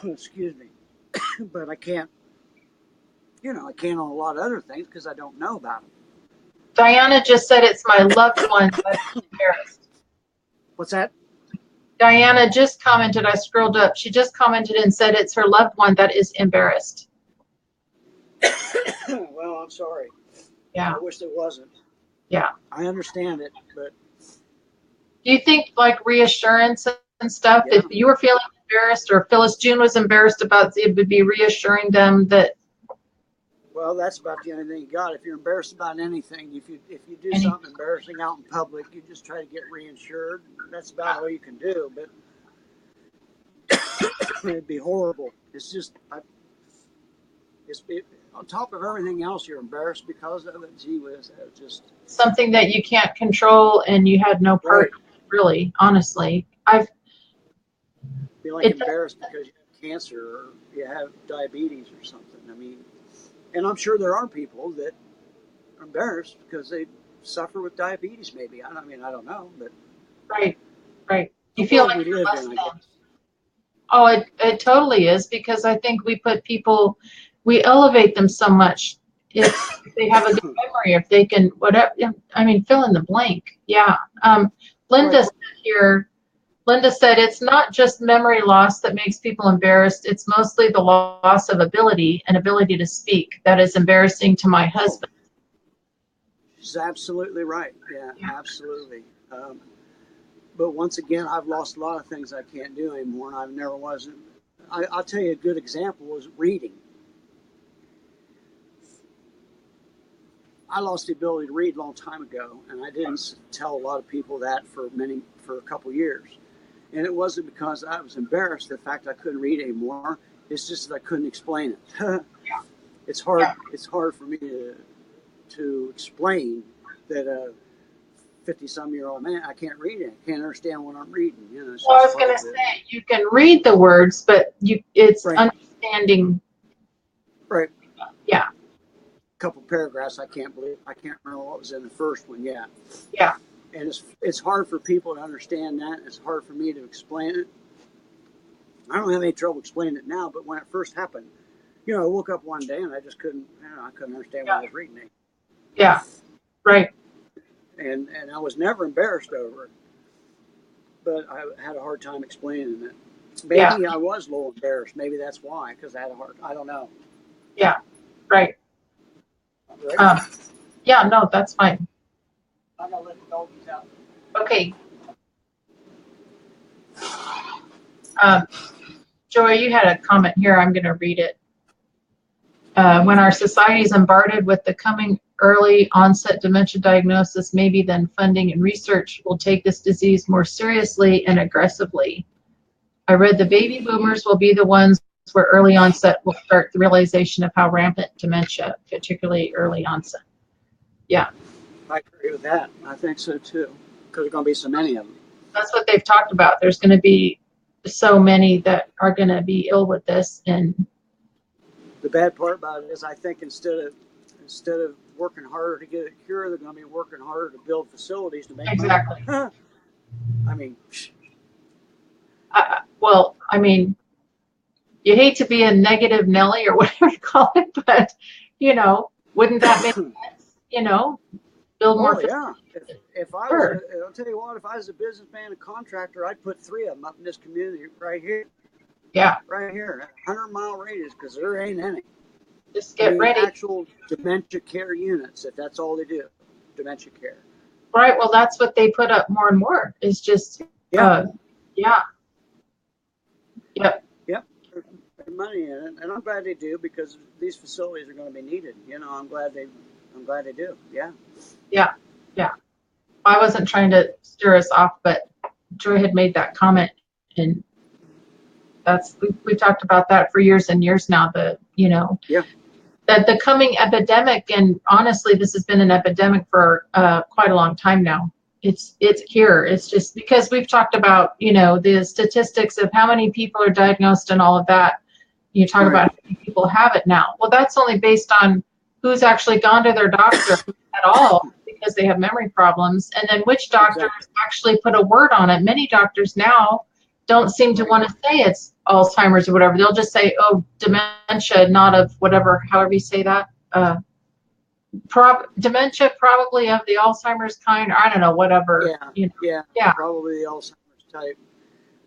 Excuse me, but I can't. I can't on a lot of other things because I don't know about them. Diana just said it's my loved one that's embarrassed. What's that? Diana just commented, I scrolled up, she just commented and said it's her loved one that is embarrassed. Well, I'm sorry. Yeah, I wish it wasn't. yeah. I understand it, but Do you think like reassurance and stuff, yeah. if you were feeling embarrassed or Phyllis June was embarrassed about it, would be reassuring them that Well, that's about the only thing you got. If you're embarrassed about anything, if you do any, something embarrassing out in public, you just try to get reinsured. That's about all you can do. But it'd be horrible. It's just, on top of everything else, you're embarrassed because of it. Gee whiz, it's just something that you can't control and you had no part right. in, really, honestly. Be like It, embarrassed because you have cancer or you have diabetes or something. I mean, and I'm sure there are people that are embarrassed because they suffer with diabetes. Maybe I mean I don't know, but right, right. the You feel world like we you're live less in, I than. guess. Oh, it totally is because I think we elevate them so much if they have a good memory, if they can, whatever, I mean, fill in the blank. Yeah. Linda Right. said here, Linda said it's not just memory loss that makes people embarrassed. It's mostly the loss of ability and ability to speak that is embarrassing to my Oh, husband. she's absolutely right. Yeah, Yeah. absolutely. But once again, I've lost a lot of things I can't do anymore, and I've never wasn't. I'll tell you a good example was reading. I lost the ability to read a long time ago, and I didn't tell a lot of people that for a couple years. And it wasn't because I was embarrassed the fact I couldn't read anymore. It's just that I couldn't explain it. it's hard. Yeah. It's hard for me to explain that a 50-some-year-old man, I can't read it. I can't understand what I'm reading. You know, it's Well, I just was going hard to to. say you can read the words, but it's Right. understanding. Right. Yeah. Couple paragraphs. I can't remember what was in the first one. Yeah. Yeah. And it's hard for people to understand that. It's hard for me to explain it. I don't have any trouble explaining it now, but when it first happened, I woke up one day and I just couldn't. I couldn't understand what Yeah. I was reading. Yeah. Right. And I was never embarrassed over it, but I had a hard time explaining it. Yeah. Maybe I was a little embarrassed. Maybe that's why, because I had a hard. I don't know. Yeah. Right. Right? Um, yeah. No, that's fine. I gotta let the doggies out. Okay. Joy, you had a comment here. I'm going to read it. When our society is bombarded with the coming early onset dementia diagnosis, maybe then funding and research will take this disease more seriously and aggressively. I read the baby boomers will be the ones where early onset will start the realization of how rampant dementia, particularly early onset. Yeah. I agree with that. I think so too, because there's going to be so many of them. That's what they've talked about. There's going to be so many that are going to be ill with this. And the bad part about it is, I think instead of working harder to get it cured, they're going to be working harder to build facilities to make exactly. money. I mean, well, I mean, you hate to be a negative Nelly or whatever you call it, but wouldn't that make sense? Build more oh facilities. yeah. If I was, Sure. I'll tell you what. If I was a businessman and contractor, I'd put 3 of them up in this community right here. Yeah. Right here, 100-mile radius, because there ain't any. Just get ready. Actual dementia care units, if that's all they do, dementia care. Right. Well, that's what they put up more and more. Is just Yeah. yeah. Yep. Yep. There's money in it, and I'm glad they do, because these facilities are going to be needed. I'm glad they do. Yeah. Yeah. Yeah. I wasn't trying to stir us off, but Joy had made that comment, and we've talked about that for years and years now. Yeah. That the coming epidemic, and honestly, this has been an epidemic for quite a long time now. It's here. It's just because we've talked about the statistics of how many people are diagnosed and all of that. You talk about how many people have it now. Well, that's only based on who's actually gone to their doctor at all because they have memory problems, and then which doctors actually put a word on it. Many doctors now don't seem to want to say it's Alzheimer's or whatever. They'll just say, oh, dementia, not of whatever, however you say that. Dementia, probably of the Alzheimer's kind, or I don't know, whatever. Yeah. Probably the Alzheimer's type.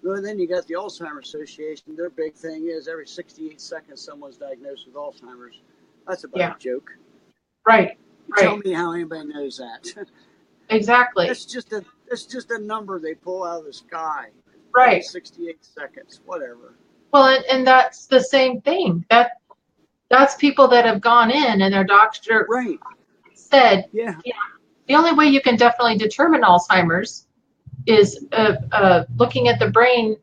Well, then you got the Alzheimer's Association. Their big thing is every 68 seconds someone's diagnosed with Alzheimer's. That's about a joke. Right. Tell me how anybody knows that. Exactly. It's just a number they pull out of the sky. Right. Every 68 seconds, whatever. Well, and that's the same thing. That's people that have gone in and their doctor said, yeah, the only way you can definitely determine Alzheimer's is looking at the brain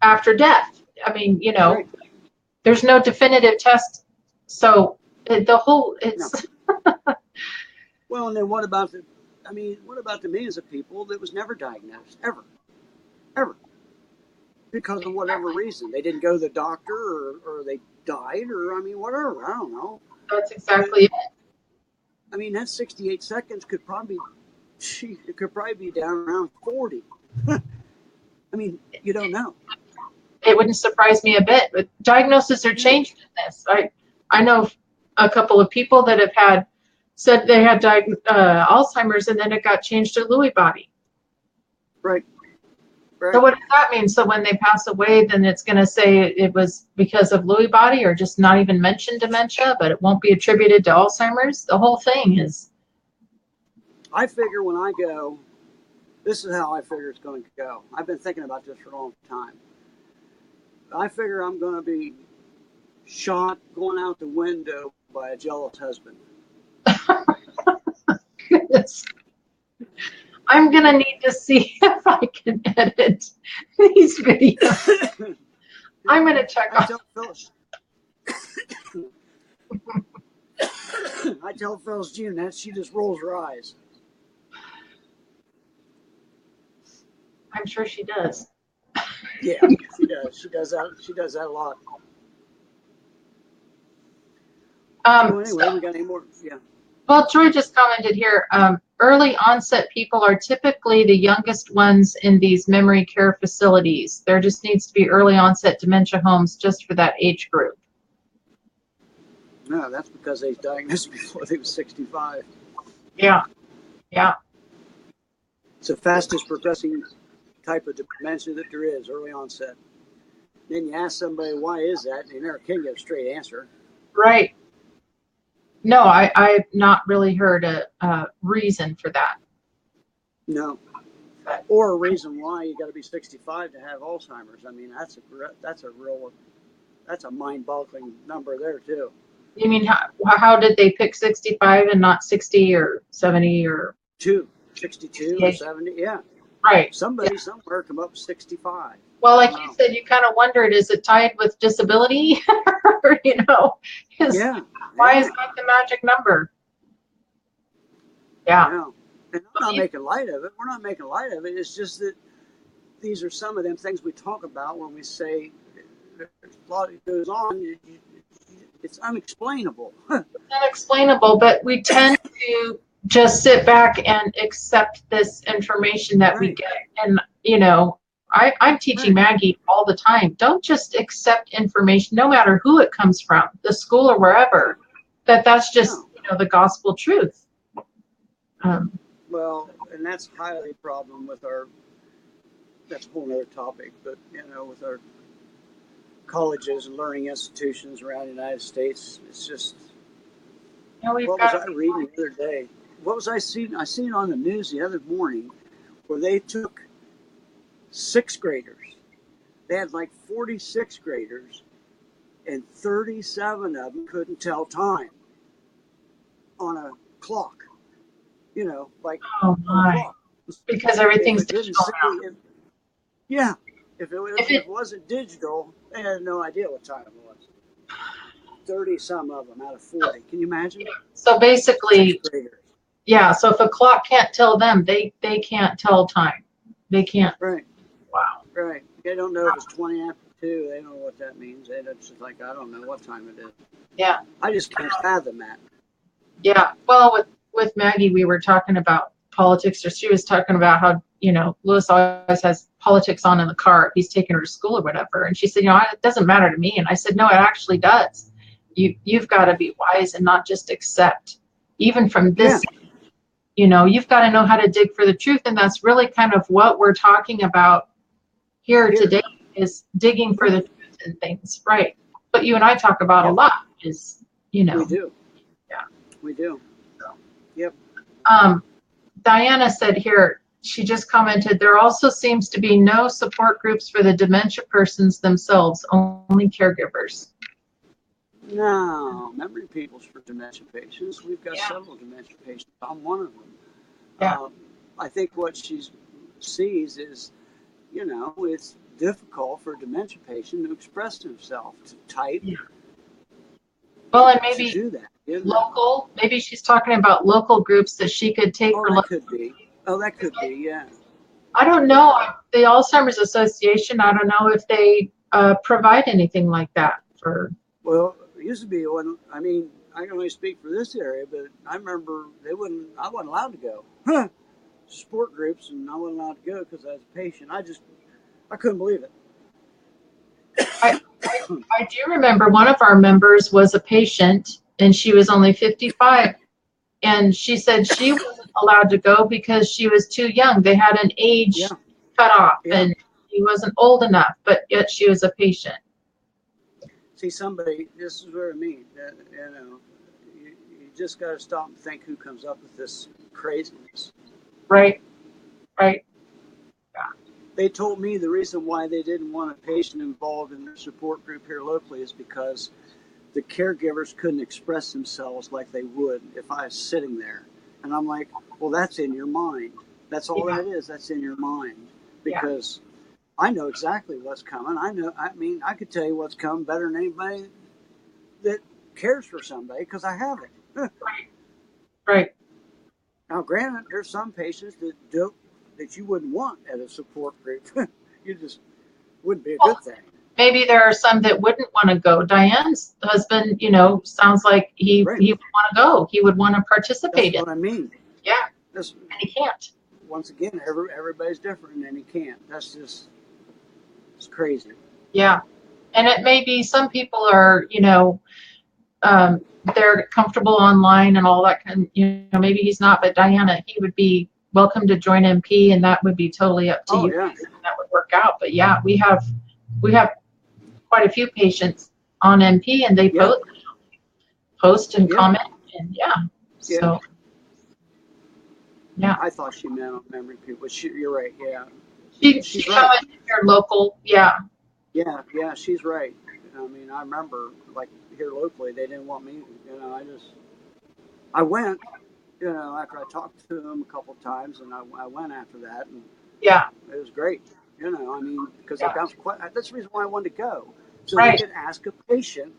after death. I mean, there's no definitive test. So it's. No. Well, and then what about the millions of people that was never diagnosed, ever, because of whatever reason? They didn't go to the doctor, or they died, or whatever. I don't know. That's exactly it. That 68 seconds could probably be down around 40. You don't know. It wouldn't surprise me a bit, but diagnoses are changed in this. I know a couple of people that have had said they had Alzheimer's, and then it got changed to Lewy body. Right. So what does that mean? So when they pass away, then it's going to say it was because of Lewy body, or just not even mention dementia, but it won't be attributed to Alzheimer's? The whole thing is. I figure when I go, this is how I figure it's going to go. I've been thinking about this for a long time. I figure I'm going to be shot going out the window by a jealous husband. Goodness. I'm going to need to see if I can edit these videos. I'm going to check I off. tell Phyllis, I tell Phyllis June that she just rolls her eyes. I'm sure she does. Yeah, she does. She does that. She does that a lot. So anyway, we got any more? Yeah. Well, Troy just commented here, early onset people are typically the youngest ones in these memory care facilities. There just needs to be early onset dementia homes just for that age group. No, that's because they diagnosed before they were 65. Yeah, yeah. It's the fastest progressing type of dementia that there is, early onset. Then you ask somebody, why is that? And you never can get a straight answer. Right. No, I've not really heard a reason for that. No. Or a reason why you got to be 65 to have Alzheimer's. I mean, that's a mind-boggling number there too. You mean how did they pick 65 and not 60 or 70 or 62 or 70? Yeah. Right. Somebody somewhere come up with 65. Well, like you said, you kind of wondered, is it tied with disability? Or, why is that the magic number? Yeah. And I'm not making light of it. We're not making light of it. It's just that these are some of them things we talk about when we say there's a lot that goes on. It's unexplainable. It's unexplainable, but we tend to just sit back and accept this information that we get. And, I'm teaching Maggie all the time. Don't just accept information, no matter who it comes from, the school or wherever, that's just, the gospel truth. Well, and that's highly a problem with that's a whole other topic, but, with our colleges and learning institutions around the United States, it's just, what was I reading the other day? What was I seeing? I seen on the news the other morning where they took 6th graders. They had like 40 6th graders, and 37 of them couldn't tell time on a clock. Like oh my, because everything's digital now. Yeah, if it wasn't digital, they had no idea what time it was. 30 some of them out of 40. Can you imagine? So basically, yeah. So if a clock can't tell them, they can't tell time. They can't. Right. Wow. Right. They don't know if it's 20 after 2. They don't know what that means. They're just like, I don't know what time it is. Yeah. I just can't fathom that. Yeah. Well, with Maggie, we were talking about politics, or she was talking about how, Lewis always has politics on in the car. He's taking her to school or whatever. And she said, it doesn't matter to me. And I said, no, it actually does. You've got to be wise and not just accept, even from this, you've got to know how to dig for the truth. And that's really kind of what we're talking about here today, is digging for the truth in things. Right. But you and I talk about a lot is, We do. Yeah. We do. Yep. Diana said here, she just commented, there also seems to be no support groups for the dementia persons themselves, only caregivers. No, memory peoples for dementia patients. We've got several dementia patients. I'm one of them. Yeah. I think what she sees is, it's difficult for a dementia patient to express himself, to type. Yeah. Well, and maybe do that, local. Maybe she's talking about local groups that she could take. Oh, that could be. Oh, that could be. Yeah. I don't know. The Alzheimer's Association, I don't know if they provide anything like that for. Well, it used to be when, I can only speak for this area, but I remember I wasn't allowed to go. Support groups, and I wasn't allowed to go because I was a patient. I couldn't believe it. I do remember one of our members was a patient, and she was only 55. And she said she wasn't allowed to go because she was too young. They had an age Yeah, cutoff, yeah. and she wasn't old enough, but yet she was a patient. See, somebody, this is what I mean. You just got to stop and think who comes up with this craziness. Right, right. They told me the reason why they didn't want a patient involved in their support group here locally is because the caregivers couldn't express themselves like they would if I was sitting there. And I'm like, well, that's in your mind. That's all Yeah, that is. That's in your mind. yeah. Because I know exactly what's coming. I could tell you what's coming better than anybody that cares for somebody because I have it. Right, right. Now, granted, there's some patients that don't, that you wouldn't want at a support group. You just wouldn't be a good Well, thing. maybe there are some that wouldn't want to go. Diane's husband, sounds like Right. he would want to go. He would want to That's participate in. what I mean. Yeah, This, and he can't. once again, everybody's different and he can't. That's just, it's crazy. Yeah, and it may be some people are, um, they're comfortable online and all that kind. Maybe he's not, but Diana, he would be welcome to join MP, and that would be totally up to Oh, you yeah. guys, and that would work out. But yeah, we have quite a few patients on MP, and they Yeah. post and Yeah. comment, and yeah. Yeah. So yeah, I thought she meant on memory people. You're right. Yeah. she She's right. commented here local. Yeah, Yeah. Yeah. She's right. I mean, I remember like here locally, they didn't want me. I went, after I talked to them a couple of times, and I went after that, and yeah, it was great. I mean, because they yeah. bounced quite. That's the reason why I wanted to go, so they Right. could ask a patient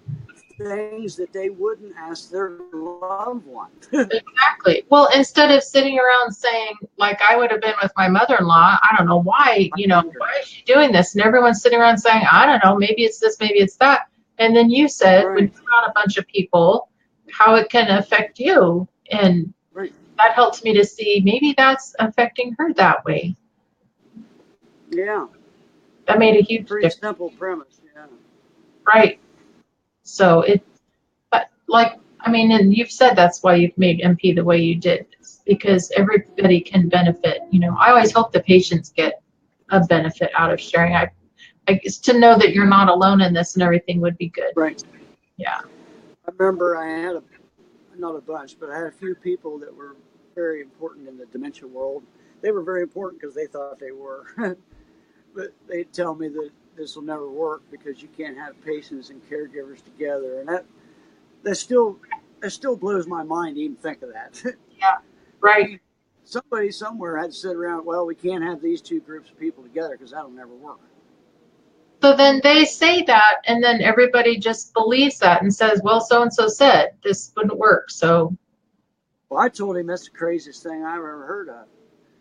things that they wouldn't ask their loved one. Exactly. Well, instead of sitting around saying, like I would have been with my mother-in-law, I don't know why, I wonder. why is she doing this? And everyone's sitting around saying, I don't know, maybe it's this, maybe it's that. And then you said, when Right. you're around a bunch of people, how it can affect you. And Right. that helps me to see maybe that's affecting her that way. Yeah. That made a huge Pretty difference. simple premise. Yeah. Right. So but like, I mean, and you've said that's why you've made MP the way you did, because everybody can benefit. I always hope the patients get a benefit out of sharing. I guess to know that you're not alone in this and everything would be good. Right. Yeah. I remember I had not a bunch, but I had a few people that were very important in the dementia world. They were very important because they thought they were, but they'd tell me that this will never work because you can't have patients and caregivers together, and that still that still blows my mind to even think of that. Yeah. Right. Somebody somewhere had to sit around. Well, we can't have these two groups of people together because that'll never work. So then they say that, and then everybody just believes that and says, well, so and so said this wouldn't work. So Well, I told him that's the craziest thing I've ever heard of.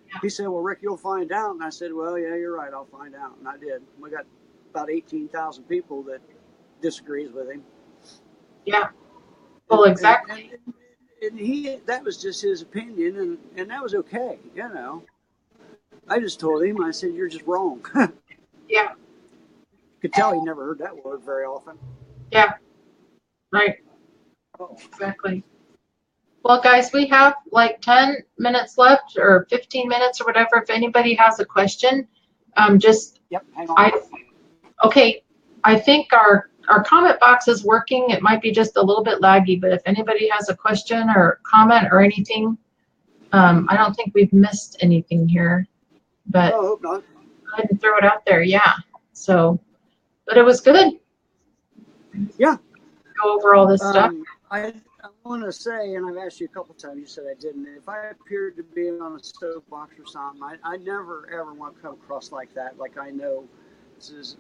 yeah. He said, well, Rick, you'll find out. And I said, well, yeah, you're right. I'll find out. And I did. We got about 18,000 people that disagrees with him. Yeah. And, Well, and, exactly. that was just his opinion. And that was okay. I just told him, I said, you're just wrong. Yeah. Could tell he never heard that word very often. Yeah. Right. Oh, Exactly. Well, guys, we have like 10 minutes left or 15 minutes or whatever. If anybody has a question, just yep. Hang on. okay. I think our comment box is working. It might be just a little bit laggy, but if anybody has a question or comment or anything, I don't think we've missed anything here, but No, I hope not. go ahead and throw it out there. Yeah. So, but it was good. Yeah. Go over all this stuff. I want to say, and I've asked you a couple times, you said I didn't. If I appeared to be on a soapbox or something, I never ever want to come across like that. Like I know this,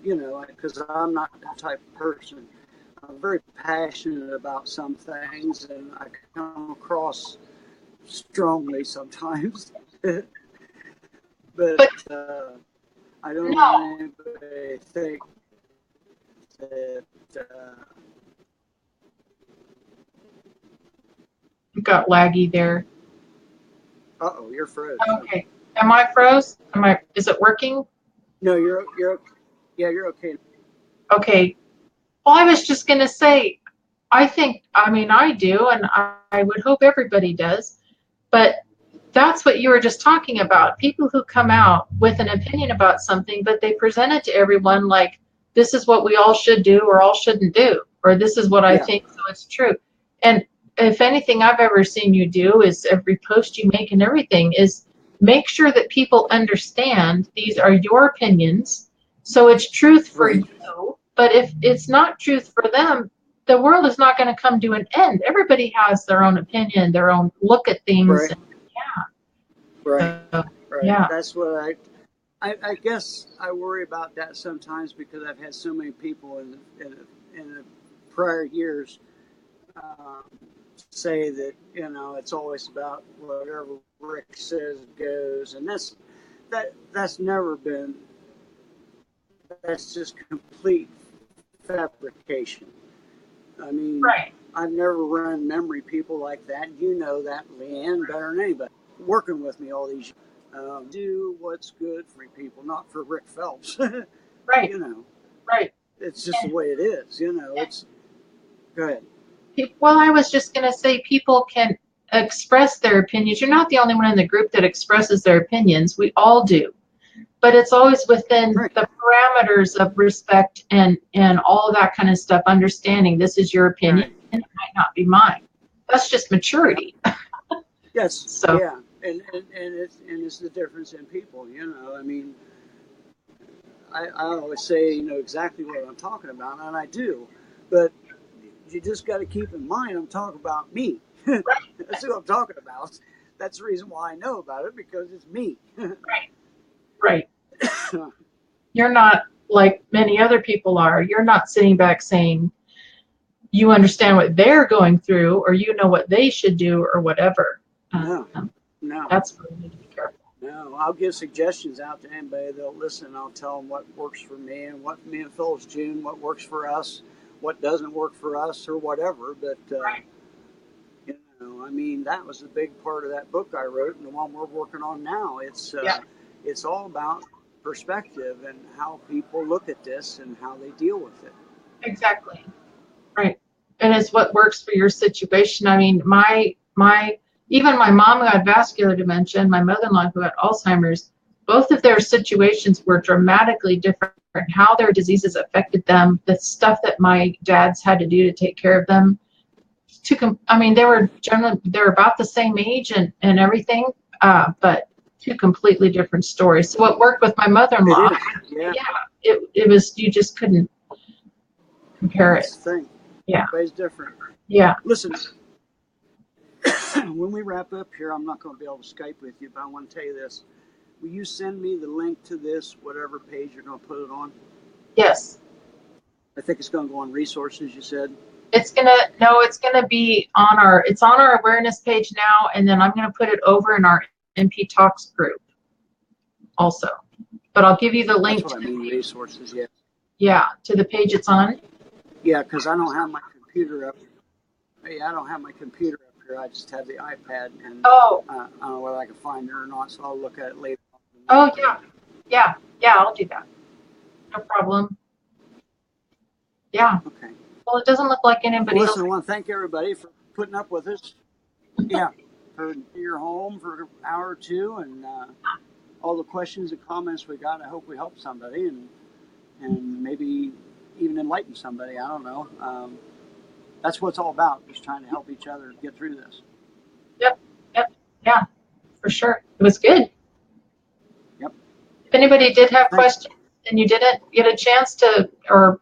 because I'm not that type of person. I'm very passionate about some things, and I come across strongly sometimes. But But I don't no, want anybody to think that. it got laggy there. Oh, you're froze. Okay. Am I froze? Is it working? No, you're okay. Okay. Well, I was just going to say, I mean, I do, and I would hope everybody does, but that's what you were just talking about. People who come out with an opinion about something, but they present it to everyone like this is what we all should do or all shouldn't do, or this is what I Yeah, think, so it's true. And if anything I've ever seen you do is every post you make and everything is make sure that people understand these are your opinions. So it's truth for right, you, but if it's not truth for them, the world is not going to come to an end. Everybody has their own opinion, their own look at things. right, And right, so, right. yeah, That's what I guess I worry about that sometimes because I've had so many people in the prior years um, say that it's always about whatever Rick says goes, and that's never been. That's just complete fabrication. I mean, right. I've never run memory people like that. You know that, Leanne, better than anybody. Working with me all these years. Do what's good for people, not for Rick Phelps. Right, you know, right. it's just the way it is. It's go ahead. Well, I was just going to say people can express their opinions. You're not the only one in the group that expresses their opinions. We all do. But it's always within Right, the parameters of respect and all of that kind of stuff, understanding this is your opinion, right. it might not be mine. That's just Yeah. maturity. Yes. So, Yeah. And it's the difference in people. I mean, I always say exactly what I'm talking about, and I do, but you just got to keep in mind I'm talking about me. That's who I'm talking about. That's the reason why I know about it because it's me. right, right. You're not like many other people are. You're not sitting back saying you understand what they're going through or you know what they should do or whatever. No, Um, no, that's where we need to be careful. no. I'll give suggestions out to anybody. They'll listen. I'll tell them what works for me and what me and Phyllis June, what works for us, what doesn't work for us, or whatever. But Right. I mean, that was a big part of that book I wrote, and the one we're working on now. Yeah, It's all about perspective and how people look at this and how they deal with it. exactly. Right. And it's what works for your situation. I mean, even my mom who had vascular dementia and my mother-in-law who had Alzheimer's, both of their situations were dramatically different. How their diseases affected them, the stuff that my dad's had to do to take care of them. I mean, they were about the same age and everything, but two completely different stories. So what worked with my It mother-in-law, is, yeah. yeah, it was you just couldn't compare it. That's the thing. Yeah, Everybody's different. yeah. Listen, when we wrap up here, I'm not going to be able to Skype with you, but I want to tell you this. Will you send me the link to this, whatever page you're going to put it on? Yes. I think it's going to go on resources, you said. It's gonna be on our awareness page now, and then I'm gonna put it over in our MP Talks group also. But I'll give you the That's link what to I mean, resources, yeah. to the page it's on. Yeah, because I don't have my computer up. Yeah, I don't have my computer up here. I just have the iPad, and Oh, I don't know whether I can find it or not, so I'll look at it later. oh yeah, yeah, yeah. I'll do that. No problem. Yeah. Okay. Well, it doesn't look like Well, anybody else. listen, I want to thank everybody for putting up with us. Yeah, for your home for an hour or two, and all the questions and comments we got. I hope we helped somebody, and maybe even enlighten somebody. I don't know. That's what it's all about, just trying to help each other get through this. Yep, yep, yeah, for sure. It was good. Yep. If anybody did have Thank. questions and you didn't get a chance to, or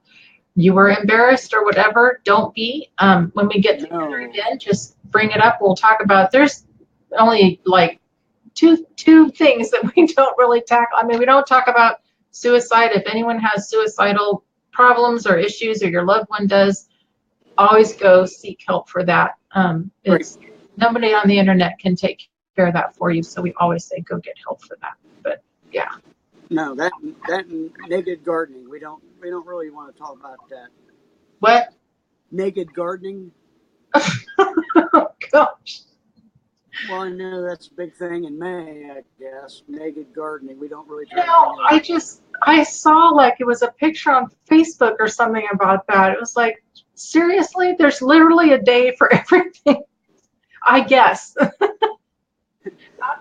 you were embarrassed or whatever, don't be. When we get together No. again, just bring it up. We'll talk about. There's only like two things that we don't really tackle. I mean, we don't talk about suicide. If anyone has suicidal problems or issues, or your loved one does, always go seek help for that. Right. It's nobody on the internet can take care of that for you. So we always say go get help for that. But yeah. No. That naked gardening. We don't really want to talk about that. What? Naked gardening. Oh, gosh. Well, I know that's a big thing in May, I guess. Naked gardening. We don't really do You anything know, of that. I saw like it was a picture on Facebook or something about that. It was like, seriously, there's literally a day for everything, I guess. Not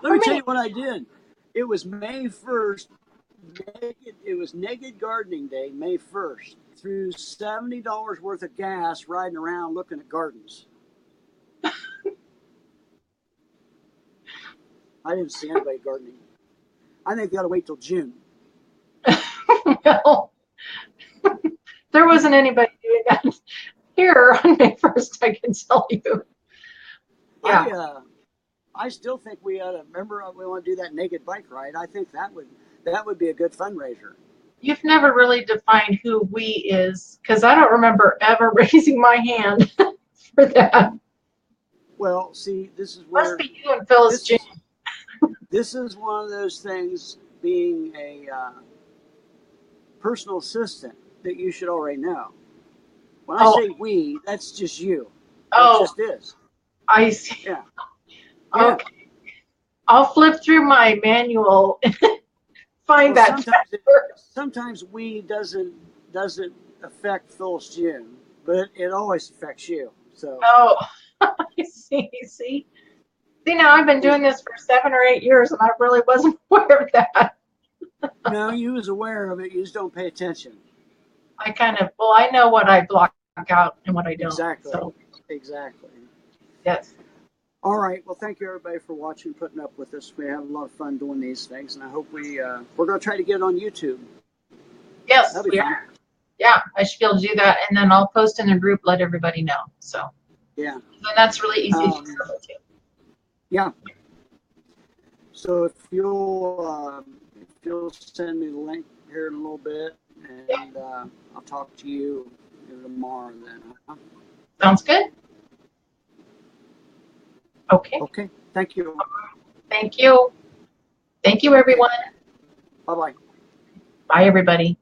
Let for me tell you me. what I did. It was May 1st. It was Naked Gardening Day, May 1st. Threw $70 worth of gas riding around looking at gardens. I didn't see anybody gardening. I think they ought to wait till June. Well, there wasn't anybody doing that here on May 1st, I can tell you. Yeah. I still think we ought to remember we want to do that naked bike ride. I think that would be a good fundraiser. You've never really defined who we is, because I don't remember ever raising my hand for that. Well, see, this is Must where be you and Phyllis Jane. this this is one of those things. Being a personal assistant, that you should already know. When I Oh, say we, that's just you. That oh, just is. I see. Yeah, yeah. Okay. I'll flip through my manual and find Well, that chapter. sometimes we doesn't affect Phyllis June, but it always affects you. So Oh, I see. See, now I've been yeah. doing this for 7 or 8 years, and I really wasn't aware of that. No, you was aware of it. You just don't pay attention. Well, I know what I block out and what I don't. Exactly. So, Exactly. yes. All right. Well, thank you everybody for watching, putting up with us. We have a lot of fun doing these things, and I hope we're going to try to get it on YouTube. Yes, That'll be we fun. are. Yeah, I should be able to do that, and then I'll post in the group, let everybody know. So, Yeah. and that's really easy to do too. Yeah. So if you'll send me the link here in a little bit, and I'll talk to you tomorrow then. Huh? Sounds good. Okay. Okay. Thank you. Thank you. Thank you, Okay. everyone. Bye bye. Bye, everybody.